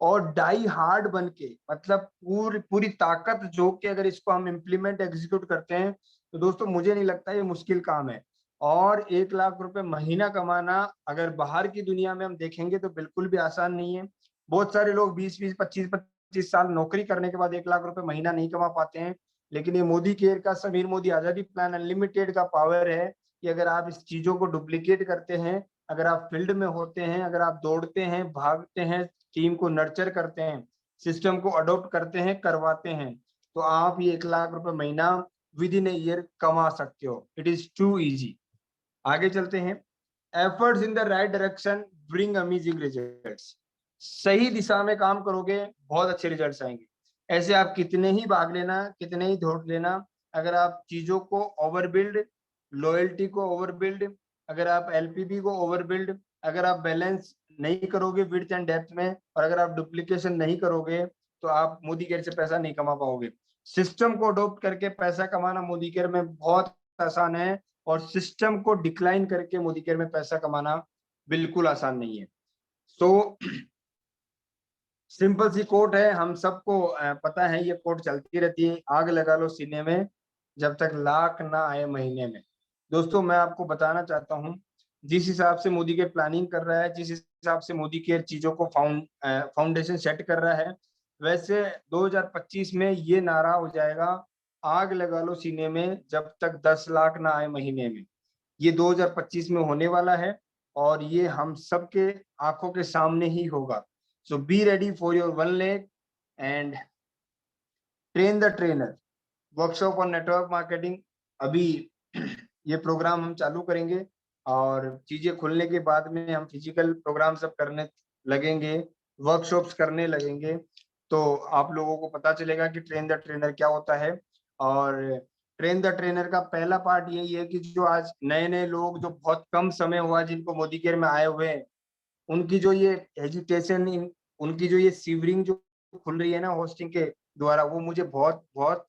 [SPEAKER 2] और डाई हार्ड बन के, मतलब पूरी पूरी ताकत झोंक के अगर इसको हम इम्प्लीमेंट एग्जीक्यूट करते हैं, तो दोस्तों मुझे नहीं लगता ये मुश्किल काम है। और 1 लाख रुपए महीना कमाना अगर बाहर की दुनिया में हम देखेंगे तो बिल्कुल भी आसान नहीं है। बहुत सारे लोग 20-20, 25-25 साल नौकरी करने के बाद 1 लाख रुपए महीना नहीं कमा पाते हैं। लेकिन ये मोदी केयर का, समीर मोदी आजादी प्लान अनलिमिटेड का पावर है कि अगर आप इस चीजों को डुप्लीकेट करते हैं, अगर आप फील्ड में होते हैं, अगर आप दौड़ते हैं, भागते हैं, टीम को नर्चर करते हैं, सिस्टम को अडॉप्ट करते हैं, करवाते हैं, तो आप ये 1 लाख रुपए महीना विद इन अ ईयर कमा सकते हो। It is too easy. आगे चलते हैं। Efforts in the right direction bring amazing results. सही दिशा में काम करोगे, बहुत अच्छे रिजल्ट्स आएंगे। ऐसे आप कितने ही भाग लेना, कितने ही दौड़ लेना, अगर आप चीजों को ओवरबिल्ड, लॉयल्टी को ओवरबिल्ड, अगर आप एलपीबी को ओवरबिल्ड, अगर आप बैलेंस नहीं करोगे विड्थ एंड डेप्थ में, और अगर आप डुप्लीकेशन नहीं करोगे, तो आप मोदी केयर से पैसा नहीं कमा पाओगे। सिस्टम को अडॉप्ट करके पैसा कमाना मोदी केयर में बहुत आसान है, और सिस्टम को डिक्लाइन करके मोदी केयर में पैसा कमाना बिल्कुल आसान नहीं है। तो सिंपल सी कोट है, हम सबको पता है, ये कोट चलती रहती है, आग लगा लो सीने में जब तक लाख ना आए महीने में। दोस्तों मैं आपको बताना चाहता हूँ, जिस हिसाब से मोदी केयर प्लानिंग कर रहा है, जिस हिसाब से मोदी केयर चीजों को फाउंडेशन सेट कर रहा है, वैसे 2025 में ये नारा हो जाएगा, आग लगा लो सीने में जब तक 10 लाख ना आए महीने में। ये 2025 में होने वाला है और ये हम सबके आंखों के सामने ही होगा। So be ready for your 1 lakh and train the trainer. Workshop on network marketing, अभी ये प्रोग्राम हम चालू करेंगे और चीजें खुलने के बाद में हम फिजिकल प्रोग्राम सब करने लगेंगे, वर्कशॉप्स करने लगेंगे, तो आप लोगों को पता चलेगा कि ट्रेन द ट्रेनर क्या होता है। और ट्रेन द ट्रेनर का पहला पार्ट यही है कि जो आज नए नए लोग, जो बहुत कम समय हुआ जिनको मोदी केयर में आए हुए हैं, उनकी जो ये हेजिटेशन, उनकी जो ये सीवरिंग जो खुल रही है ना होस्टिंग के द्वारा, वो मुझे बहुत बहुत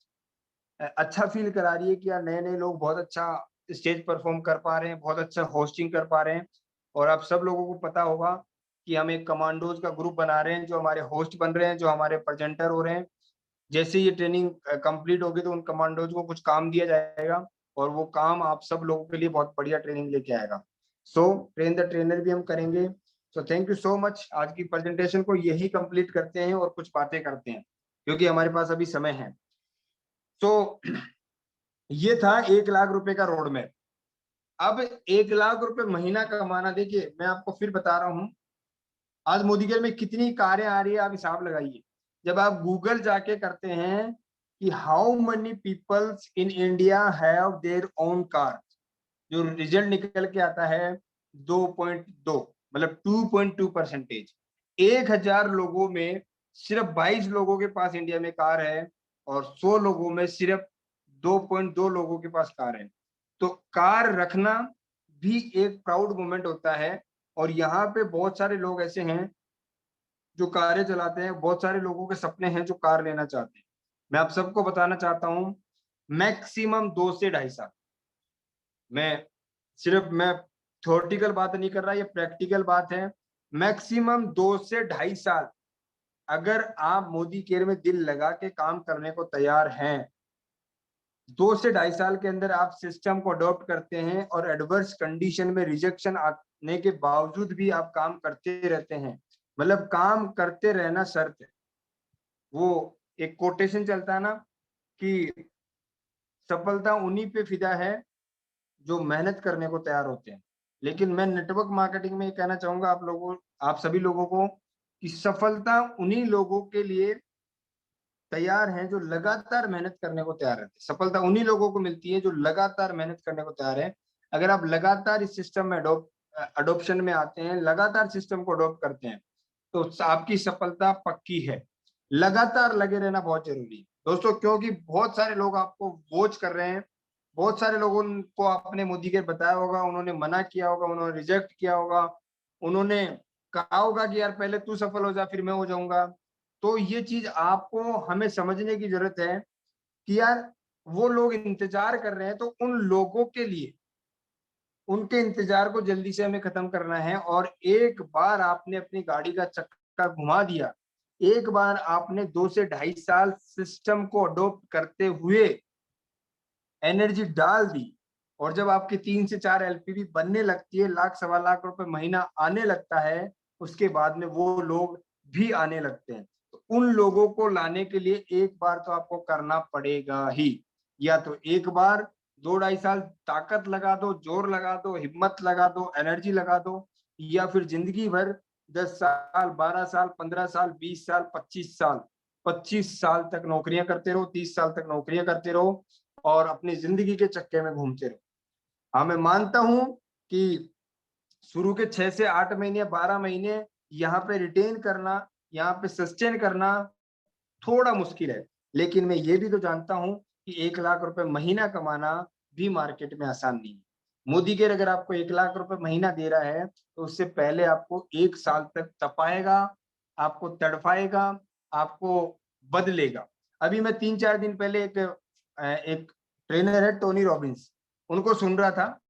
[SPEAKER 2] अच्छा फील करा रही है कि यार नए नए लोग बहुत अच्छा स्टेज परफॉर्म कर पा रहे हैं, बहुत अच्छा होस्टिंग कर पा रहे हैं। और आप सब लोगों को पता होगा कि हम एक कमांडोज का ग्रुप बना रहे हैं, जो हमारे होस्ट बन रहे हैं, जो हमारे प्रेजेंटर हो रहे हैं। जैसे ये ट्रेनिंग कंप्लीट होगी तो उन कमांडोज को कुछ काम दिया जाएगा और वो काम आप सब लोगों के लिए बहुत बढ़िया ट्रेनिंग लेके आएगा। सो ट्रेन द ट्रेनर भी हम करेंगे। So thank you so much. आज की प्रेजेंटेशन को यही कंप्लीट करते हैं और कुछ बातें करते हैं, क्योंकि हमारे पास अभी समय है। तो ये था 1 लाख रुपए का रोड मैप। अब 1 लाख रुपए महीना कमाना, देखिए मैं आपको फिर बता रहा हूँ, आज मोदी केयर में कितनी कारें आ रही है, आप हिसाब लगाइए। जब आप गूगल जाके करते हैं कि how many peoples in India have their own car, जो रिजल्ट निकल के आता है 2.2, मतलब 2.2%। 1000 लोगों में सिर्फ 22 लोगों के पास इंडिया में कार है और 100 लोगों में सिर्फ 2.2 लोगों के पास कार है। तो कार रखना भी एक प्राउड मोमेंट होता है। और यहाँ पे बहुत सारे लोग ऐसे हैं जो कारें चलाते हैं, बहुत सारे लोगों के सपने हैं जो कार लेना चाहते हैं। मैं आप सबको बताना चाहता हूँ, मैक्सिमम 2 से 2.5 साल, मैं थ्योरेटिकल बात नहीं कर रहा, ये प्रैक्टिकल बात है। मैक्सिमम 2 से 2.5 साल अगर आप मोदी केयर में दिल लगा के काम करने को तैयार हैं, 2 से 2.5 साल के अंदर आप सिस्टम को अडॉप्ट करते हैं और एडवर्स कंडीशन में रिजेक्शन आने के बावजूद भी आप काम करते रहते हैं, मतलब काम करते रहना शर्त है। वो एक कोटेशन चलता है ना कि सफलता उन्हीं पे फिदा है जो मेहनत करने को तैयार होते हैं। लेकिन मैं नेटवर्क मार्केटिंग में ये कहना चाहूंगा आप सभी लोगों को कि सफलता उन्हीं लोगों के लिए तैयार हैं जो लगातार मेहनत करने को तैयार रहते हैं। सफलता उन्हीं लोगों को मिलती है जो लगातार मेहनत करने को तैयार है। अगर आप लगातार इस सिस्टम में अडोप्शन में आते हैं, लगातार सिस्टम को अडॉप्ट करते हैं, तो आपकी सफलता पक्की है। लगातार लगे रहना बहुत जरूरी है दोस्तों, क्योंकि बहुत सारे लोग आपको वॉच कर रहे हैं। बहुत सारे लोगों को आपने मोदी के बताया होगा, उन्होंने मना किया होगा, उन्होंने रिजेक्ट किया होगा, उन्होंने कहा होगा कि यार पहले तू सफल हो जा फिर मैं हो जाऊंगा। तो ये चीज आपको हमें समझने की जरूरत है कि यार वो लोग इंतजार कर रहे हैं, तो उन लोगों के लिए उनके इंतजार को जल्दी से हमें खत्म करना है। और एक बार आपने अपनी गाड़ी का चक्का घुमा दिया, एक बार आपने 2 से 2.5 साल सिस्टम को अडॉप्ट करते हुए एनर्जी डाल दी, और जब आपकी 3 से 4 एलपीवी बनने लगती है, लाख सवा लाख रुपए महीना आने लगता है, उसके बाद में वो लोग भी आने लगते हैं। तो उन लोगों को लाने के लिए एक बार तो आपको करना पड़ेगा ही। या तो एक बार 2-2.5 साल ताकत लगा दो, जोर लगा दो, हिम्मत लगा दो, एनर्जी लगा दो, या फिर जिंदगी भर 10 साल, 12 साल, 15 साल, 20 साल, 25 साल तक नौकरियां करते रहो, 30 साल तक नौकरियां करते रहो और अपनी जिंदगी के चक्के में घूमते रहो। हाँ, मैं मानता हूं कि शुरू के 6 से 8 महीने, 12 महीने यहाँ पे रिटेन करना, यहाँ पे सस्टेन करना थोड़ा मुश्किल है। लेकिन मैं ये भी तो जानता हूं कि 1 लाख रुपए महीना कमाना भी मार्केट में आसान नहीं है। मोदी केयर अगर आपको 1 लाख रुपए महीना दे रहा है, तो उससे पहले आपको 1 साल तक तपाएगा, आपको तड़फाएगा, आपको बदलेगा। अभी मैं 3-4 दिन पहले एक ट्रेनर है टोनी रॉबिन्स, उनको सुन रहा था।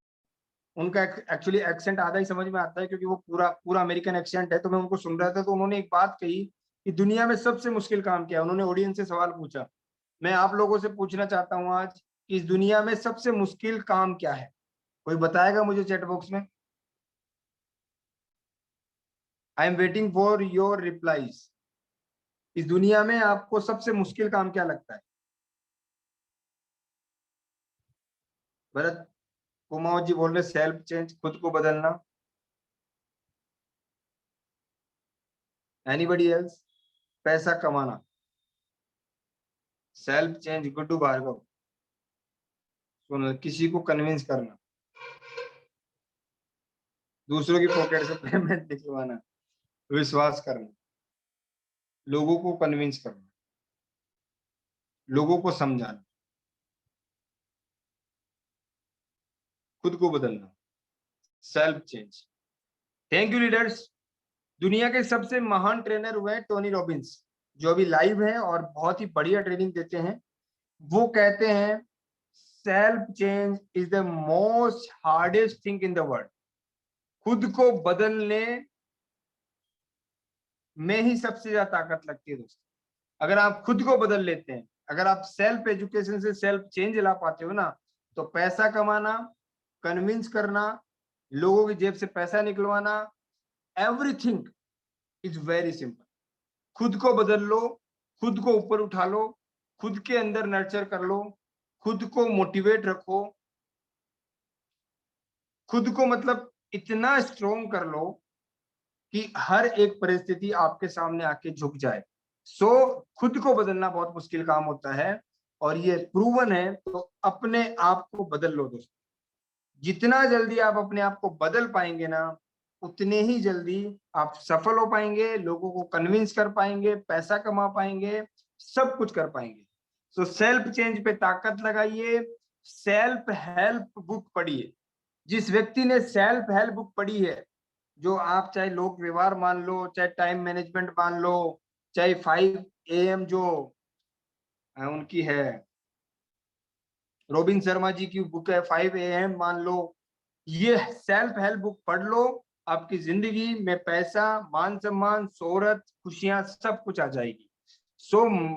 [SPEAKER 2] उनका एक्चुअली एक्सेंट आधा ही समझ में आता है, क्योंकि वो पूरा पूरा अमेरिकन एक्सेंट है। तो मैं उनको सुन रहा था, तो उन्होंने एक बात कही कि दुनिया में सबसे मुश्किल काम क्या है। उन्होंने ऑडियंस से सवाल पूछा। मैं आप लोगों से पूछना चाहता हूं आज कि इस दुनिया में सबसे मुश्किल काम क्या है? कोई बताएगा मुझे चैट बॉक्स में? I am waiting for your replies. इस दुनिया में आपको सबसे मुश्किल काम क्या लगता है? भरत कुमार जी बोल रहे सेल्फ चेंज, खुद को बदलना। Anybody else? पैसा कमाना। Self change Guddu Bhargav. सुन, किसी को कन्विंस करना, दूसरों की पॉकेट से पेमेंट निकलवाना, विश्वास करना, लोगों को कन्विंस करना, लोगों को समझाना, खुद को बदलना, self change. Thank you leaders. दुनिया के सबसे महान ट्रेनर हुए हैं टोनी रॉबिन्स, जो अभी लाइव हैं और बहुत ही बढ़िया ट्रेनिंग देते हैं। वो कहते हैं self change is the most hardest thing in the world. खुद को बदलने में ही सबसे ज्यादा ताकत लगती है दोस्तों। अगर आप खुद को बदल लेते हैं, अगर आप सेल्फ एजुकेशन से सेल्फ चेंज ला पाते हो ना, तो पैसा कमाना, कन्विंस करना, लोगों की जेब से पैसा निकलवाना, एवरीथिंग इज वेरी सिंपल। खुद को बदल लो, खुद को ऊपर उठा लो, खुद के अंदर नर्चर कर लो, खुद को मोटिवेट रखो, खुद को मतलब इतना स्ट्रोंग कर लो कि हर एक परिस्थिति आपके सामने आके झुक जाए। सो खुद को बदलना बहुत मुश्किल काम होता है, और ये प्रूवन है। तो अपने आप को बदल लो दोस्तों। जितना जल्दी आप अपने आप को बदल पाएंगे ना, उतने ही जल्दी आप सफल हो पाएंगे, लोगों को कन्विंस कर पाएंगे, पैसा कमा पाएंगे, सब कुछ कर पाएंगे। सो सेल्फ चेंज पे ताकत लगाइए, सेल्फ हेल्प बुक पढ़िए। जिस व्यक्ति ने सेल्फ हेल्प बुक पढ़ी है, जो आप चाहे लोक व्यवहार मान लो, चाहे टाइम मैनेजमेंट मान लो, चाहे 5 AM जो उनकी है रॉबिन शर्मा जी की बुक है 5 AM मान लो, ये सेल्फ हेल्प बुक पढ़ लो, आपकी जिंदगी में पैसा, मान सम्मान, शोहरत, खुशियां सब कुछ आ जाएगी।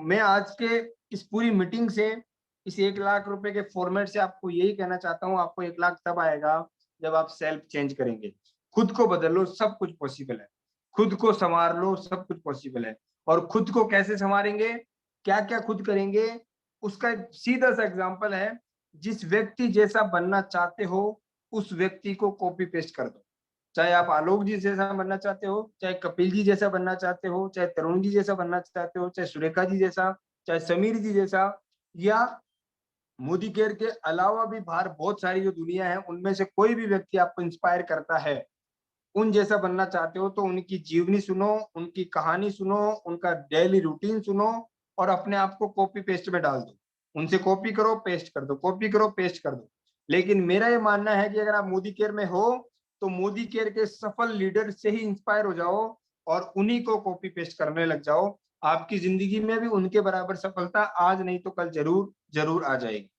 [SPEAKER 2] मैं आज के इस पूरी मीटिंग से, इस 1 लाख रुपए के फॉर्मेट से आपको यही कहना चाहता हूँ, आपको 1 लाख तब आएगा जब आप सेल्फ चेंज करेंगे। खुद को बदल लो, सब कुछ पॉसिबल है। खुद को संवार लो, सब कुछ पॉसिबल है। और खुद को कैसे संवारेंगे, क्या क्या खुद करेंगे, उसका एक सीधा सा एग्जाम्पल है। जिस व्यक्ति जैसा बनना चाहते हो उस व्यक्ति को कॉपी पेस्ट कर दो। चाहे आप आलोक जी जैसा बनना चाहते हो, चाहे कपिल जी जैसा बनना चाहते हो, चाहे तरुण जी जैसा बनना चाहते हो, चाहे सुरेखा जी जैसा, चाहे समीर जी जैसा, या मोदी केयर के अलावा भी बाहर बहुत सारी जो दुनिया है उनमें से कोई भी व्यक्ति आपको इंस्पायर करता है, उन जैसा बनना चाहते हो तो उनकी जीवनी सुनो, उनकी कहानी सुनो, उनका डेली रूटीन सुनो और अपने आप को कॉपी पेस्ट में डाल दो। उनसे कॉपी करो, पेस्ट कर दो, कॉपी करो, पेस्ट कर दो। लेकिन मेरा ये मानना है कि अगर आप मोदी केयर में हो तो मोदी केयर के सफल लीडर से ही इंस्पायर हो जाओ और उन्हीं को कॉपी पेस्ट करने लग जाओ। आपकी जिंदगी में भी उनके बराबर सफलता आज नहीं तो कल जरूर जरूर आ जाएगी।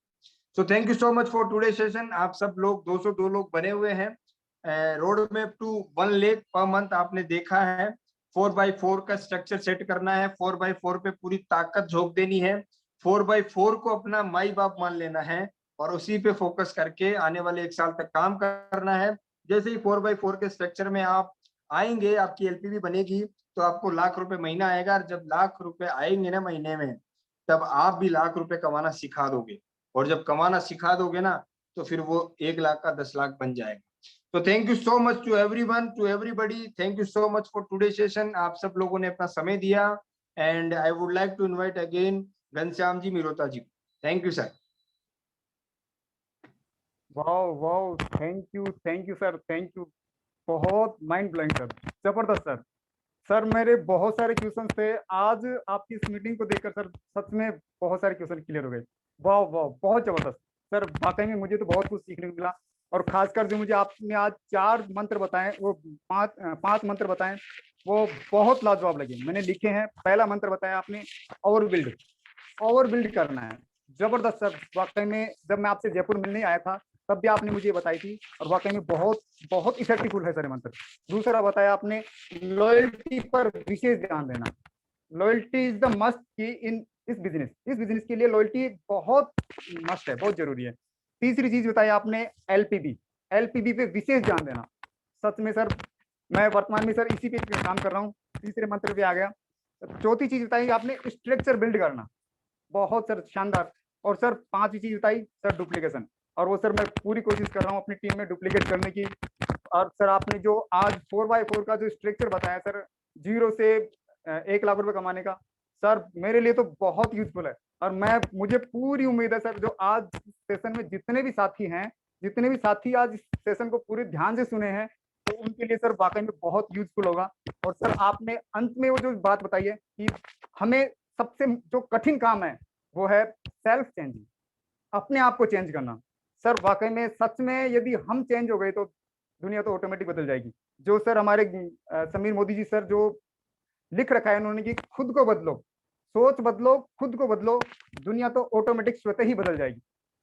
[SPEAKER 2] So thank you so much for today session. आप सब लोग 202 लोग बने हुए हैं। Road map to 1 lakh per month आपने देखा है। 4x4 का स्ट्रक्चर सेट करना है, 4x4 पे पूरी ताकत झोंक देनी है, 4x4 को अपना माई बाप मान लेना है और उसी पे फोकस करके आने वाले 1 साल तक काम करना है। जैसे ही 4x4 के स्ट्रक्चर में आप आएंगे, आपकी एलपीवी बनेगी तो आपको लाख रुपए महीना आएगा। और जब लाख रुपए आएंगे ना महीने में, तब आप भी लाख रुपए कमाना सिखा दोगे। और जब कमाना सिखा दोगे ना तो फिर वो 1 लाख का 10 लाख बन जाएगा। तो thank you so much to everyone, to everybody. Thank you so much for today session. आप सब लोगों ने अपना समय दिया and I would like to invite again Ghanshyam ji Mirota ji. Thank you sir.
[SPEAKER 1] Wow wow, thank you sir, thank you. बहुत mind blowing sir, जबरदस्त sir. Sir मेरे बहुत सारे क्वेश्चन थे आज आपकी इस मीटिंग को देखकर सर, सच में बहुत सारे क्वेश्चन क्लियर हो गए। वाह वाह, बहुत जबरदस्त सर, वाकई में मुझे तो बहुत कुछ सीखने को मिला। और खासकर जो मुझे आपने आज 4 मंत्र बताए, वो पांच मंत्र बताए, वो बहुत लाजवाब लगे, मैंने लिखे हैं। पहला मंत्र बताया आपने, ओवर बिल्ड करना है। जबरदस्त सर, वाकई में जब मैं आपसे जयपुर मिलने आया था तब भी आपने मुझे बताई थी, और वाकई में बहुत बहुत इफेक्टिवफुल है सर ये मंत्र। दूसरा बताया आपने, लॉयल्टी पर विशेष ध्यान देना। लॉयल्टी इज द मस्ट की इन इस बिजनेस के लिए लॉयल्टी बहुत मस्ट है, बहुत जरूरी है। तीसरी चीज बताई आपने, एलपीबी पे विशेष ध्यान देना। सच में सर, मैं वर्तमान में सर इसी पे काम कर रहा हूँ, तीसरे मंत्र पे आ गया। चौथी चीज बताई आपने, स्ट्रक्चर बिल्ड करना। बहुत सर शानदार। और सर पांचवी चीज बताई सर, डुप्लीकेशन। और वो सर मैं पूरी कोशिश कर रहा हूँ अपनी टीम में डुप्लीकेट करने की। और सर आपने जो आज 4x4 का जो स्ट्रक्चर बताया सर, 0 से 1 लाख रुपए कमाने का, सर मेरे लिए तो बहुत यूजफुल है। और मुझे पूरी उम्मीद है सर, जो आज सेशन में जितने भी साथी आज इस सेशन को पूरे ध्यान से सुने हैं, तो उनके लिए सर वाकई में बहुत यूजफुल होगा। और सर आपने अंत में वो जो बात बताई है कि हमें सबसे जो कठिन काम है वो है सेल्फ चेंजिंग, अपने आप को चेंज करना। सर वाकई में सच में यदि हम चेंज हो गए तो दुनिया तो ऑटोमेटिक बदल जाएगी। जो सर हमारे समीर मोदी जी सर जो लिख रखा है उन्होंने कि खुद को बदलो, सोच बदलो, खुद को बदलो, दुनिया तो ऑटोमेटिक स्वतः ही बदल जाएगी।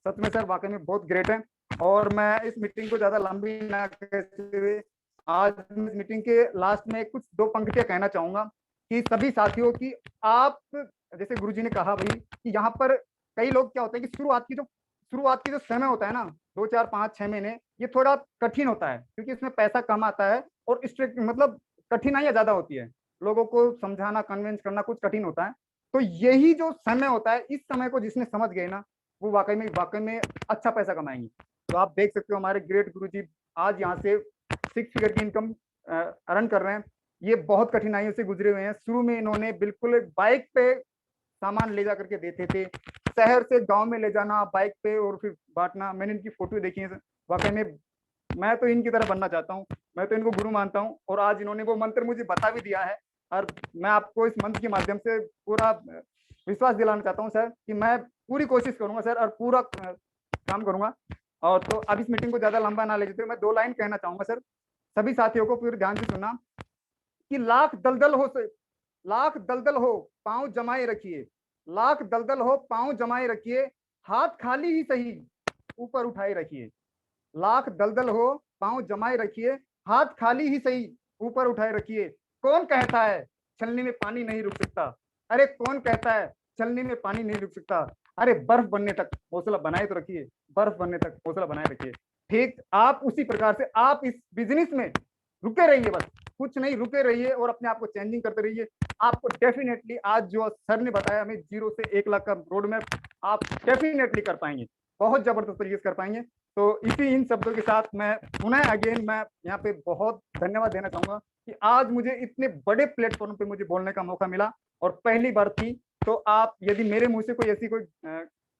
[SPEAKER 1] सच में सर वाकई में बहुत ग्रेट है। और मैं इस मीटिंग को ज्यादा लंबी ना करते हुए आज इस मीटिंग के लास्ट में कुछ 2 पंक्तियां कहना चाहूंगा कि सभी साथियों की, आप जैसे गुरुजी ने कहा भाई कि यहाँ पर कई लोग क्या होता है कि शुरुआत की जो समय होता है ना, 2 4 5 6 महीने, ये थोड़ा कठिन होता है क्योंकि इसमें पैसा कम आता है और स्ट्रिक्ट मतलब कठिनाइयां ज्यादा होती है, लोगों को समझाना कन्विंस करना कुछ कठिन होता है। तो यही जो समय होता है, इस समय को जिसने समझ गए ना, वो वाकई में अच्छा पैसा कमाएंगे। तो आप देख सकते हो हमारे ग्रेट गुरुजी आज यहाँ से 6 फिगर की इनकम अर्न कर रहे हैं। ये बहुत कठिनाइयों से गुजरे हुए हैं। शुरू में इन्होंने बिल्कुल बाइक पे सामान ले जा करके देते थे, शहर से गांव में ले जाना बाइक पे और फिर बांटना। मैंने इनकी फोटो देखी है, वाकई में मैं तो इनकी तरह बनना चाहता हूँ, मैं तो इनको गुरु मानता हूँ। और आज इन्होंने वो मंत्र मुझे बता भी दिया है, और मैं आपको इस मंत्र के माध्यम से पूरा विश्वास दिलाना चाहता हूँ सर कि मैं पूरी कोशिश करूंगा सर, और पूरा काम करूंगा। और तो अब इस मीटिंग को ज्यादा लंबा ना ले जाते, मैं 2 लाइन कहना चाहूंगा सर, सभी साथियों को पूरे ध्यान से सुनना कि लाख दलदल हो पांव जमाए रखिए, लाख दलदल हो पांव जमाए रखिए, हाथ खाली ही सही ऊपर उठाए रखिए, लाख दलदल हो पांव जमाए रखिए, हाथ खाली ही सही ऊपर उठाए रखिए। कौन कहता है छलनी में पानी नहीं रुक सकता? अरे कौन कहता है छलनी में पानी नहीं रुक सकता? अरे बर्फ बनने तक हौसला बनाए तो रखिए, बर्फ बनने तक हौसला बनाए रखिए। ठीक आप उसी प्रकार से आप इस बिजनेस में रुके रहिए, बस कुछ नहीं, रुके रहिए और अपने आप को चेंजिंग करते रहिए। आपको डेफिनेटली आज जो सर ने बताया हमें 0 से 1 लाख का रोड मैप, आप डेफिनेटली कर पाएंगे, बहुत जबरदस्त तरीके से कर पाएंगे। तो इसी इन शब्दों के साथ मैं पुनः अगेन मैं यहाँ पे बहुत धन्यवाद देना चाहूंगा कि आज मुझे इतने बड़े प्लेटफॉर्म पे मुझे बोलने का मौका मिला और पहली बार थी। तो आप यदि मेरे मुंह से कोई ऐसी कोई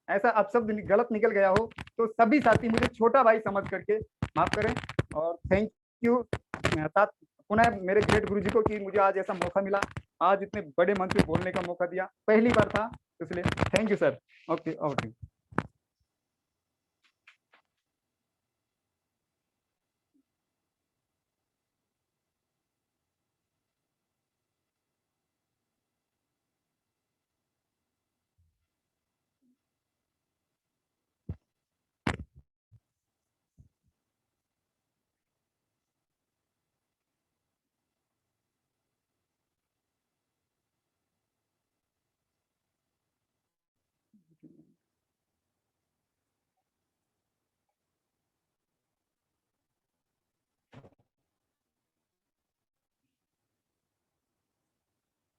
[SPEAKER 1] ऐसा अपशब्द गलत निकल गया हो तो सभी साथी मुझे छोटा भाई समझ करके माफ करें। और थैंक यू साथ पुनः मेरे ग्रेट गुरु जी को कि मुझे आज ऐसा मौका मिला, आज इतने बड़े मंच पे बोलने का मौका दिया, पहली बार था, इसलिए thank you sir. Okay okay.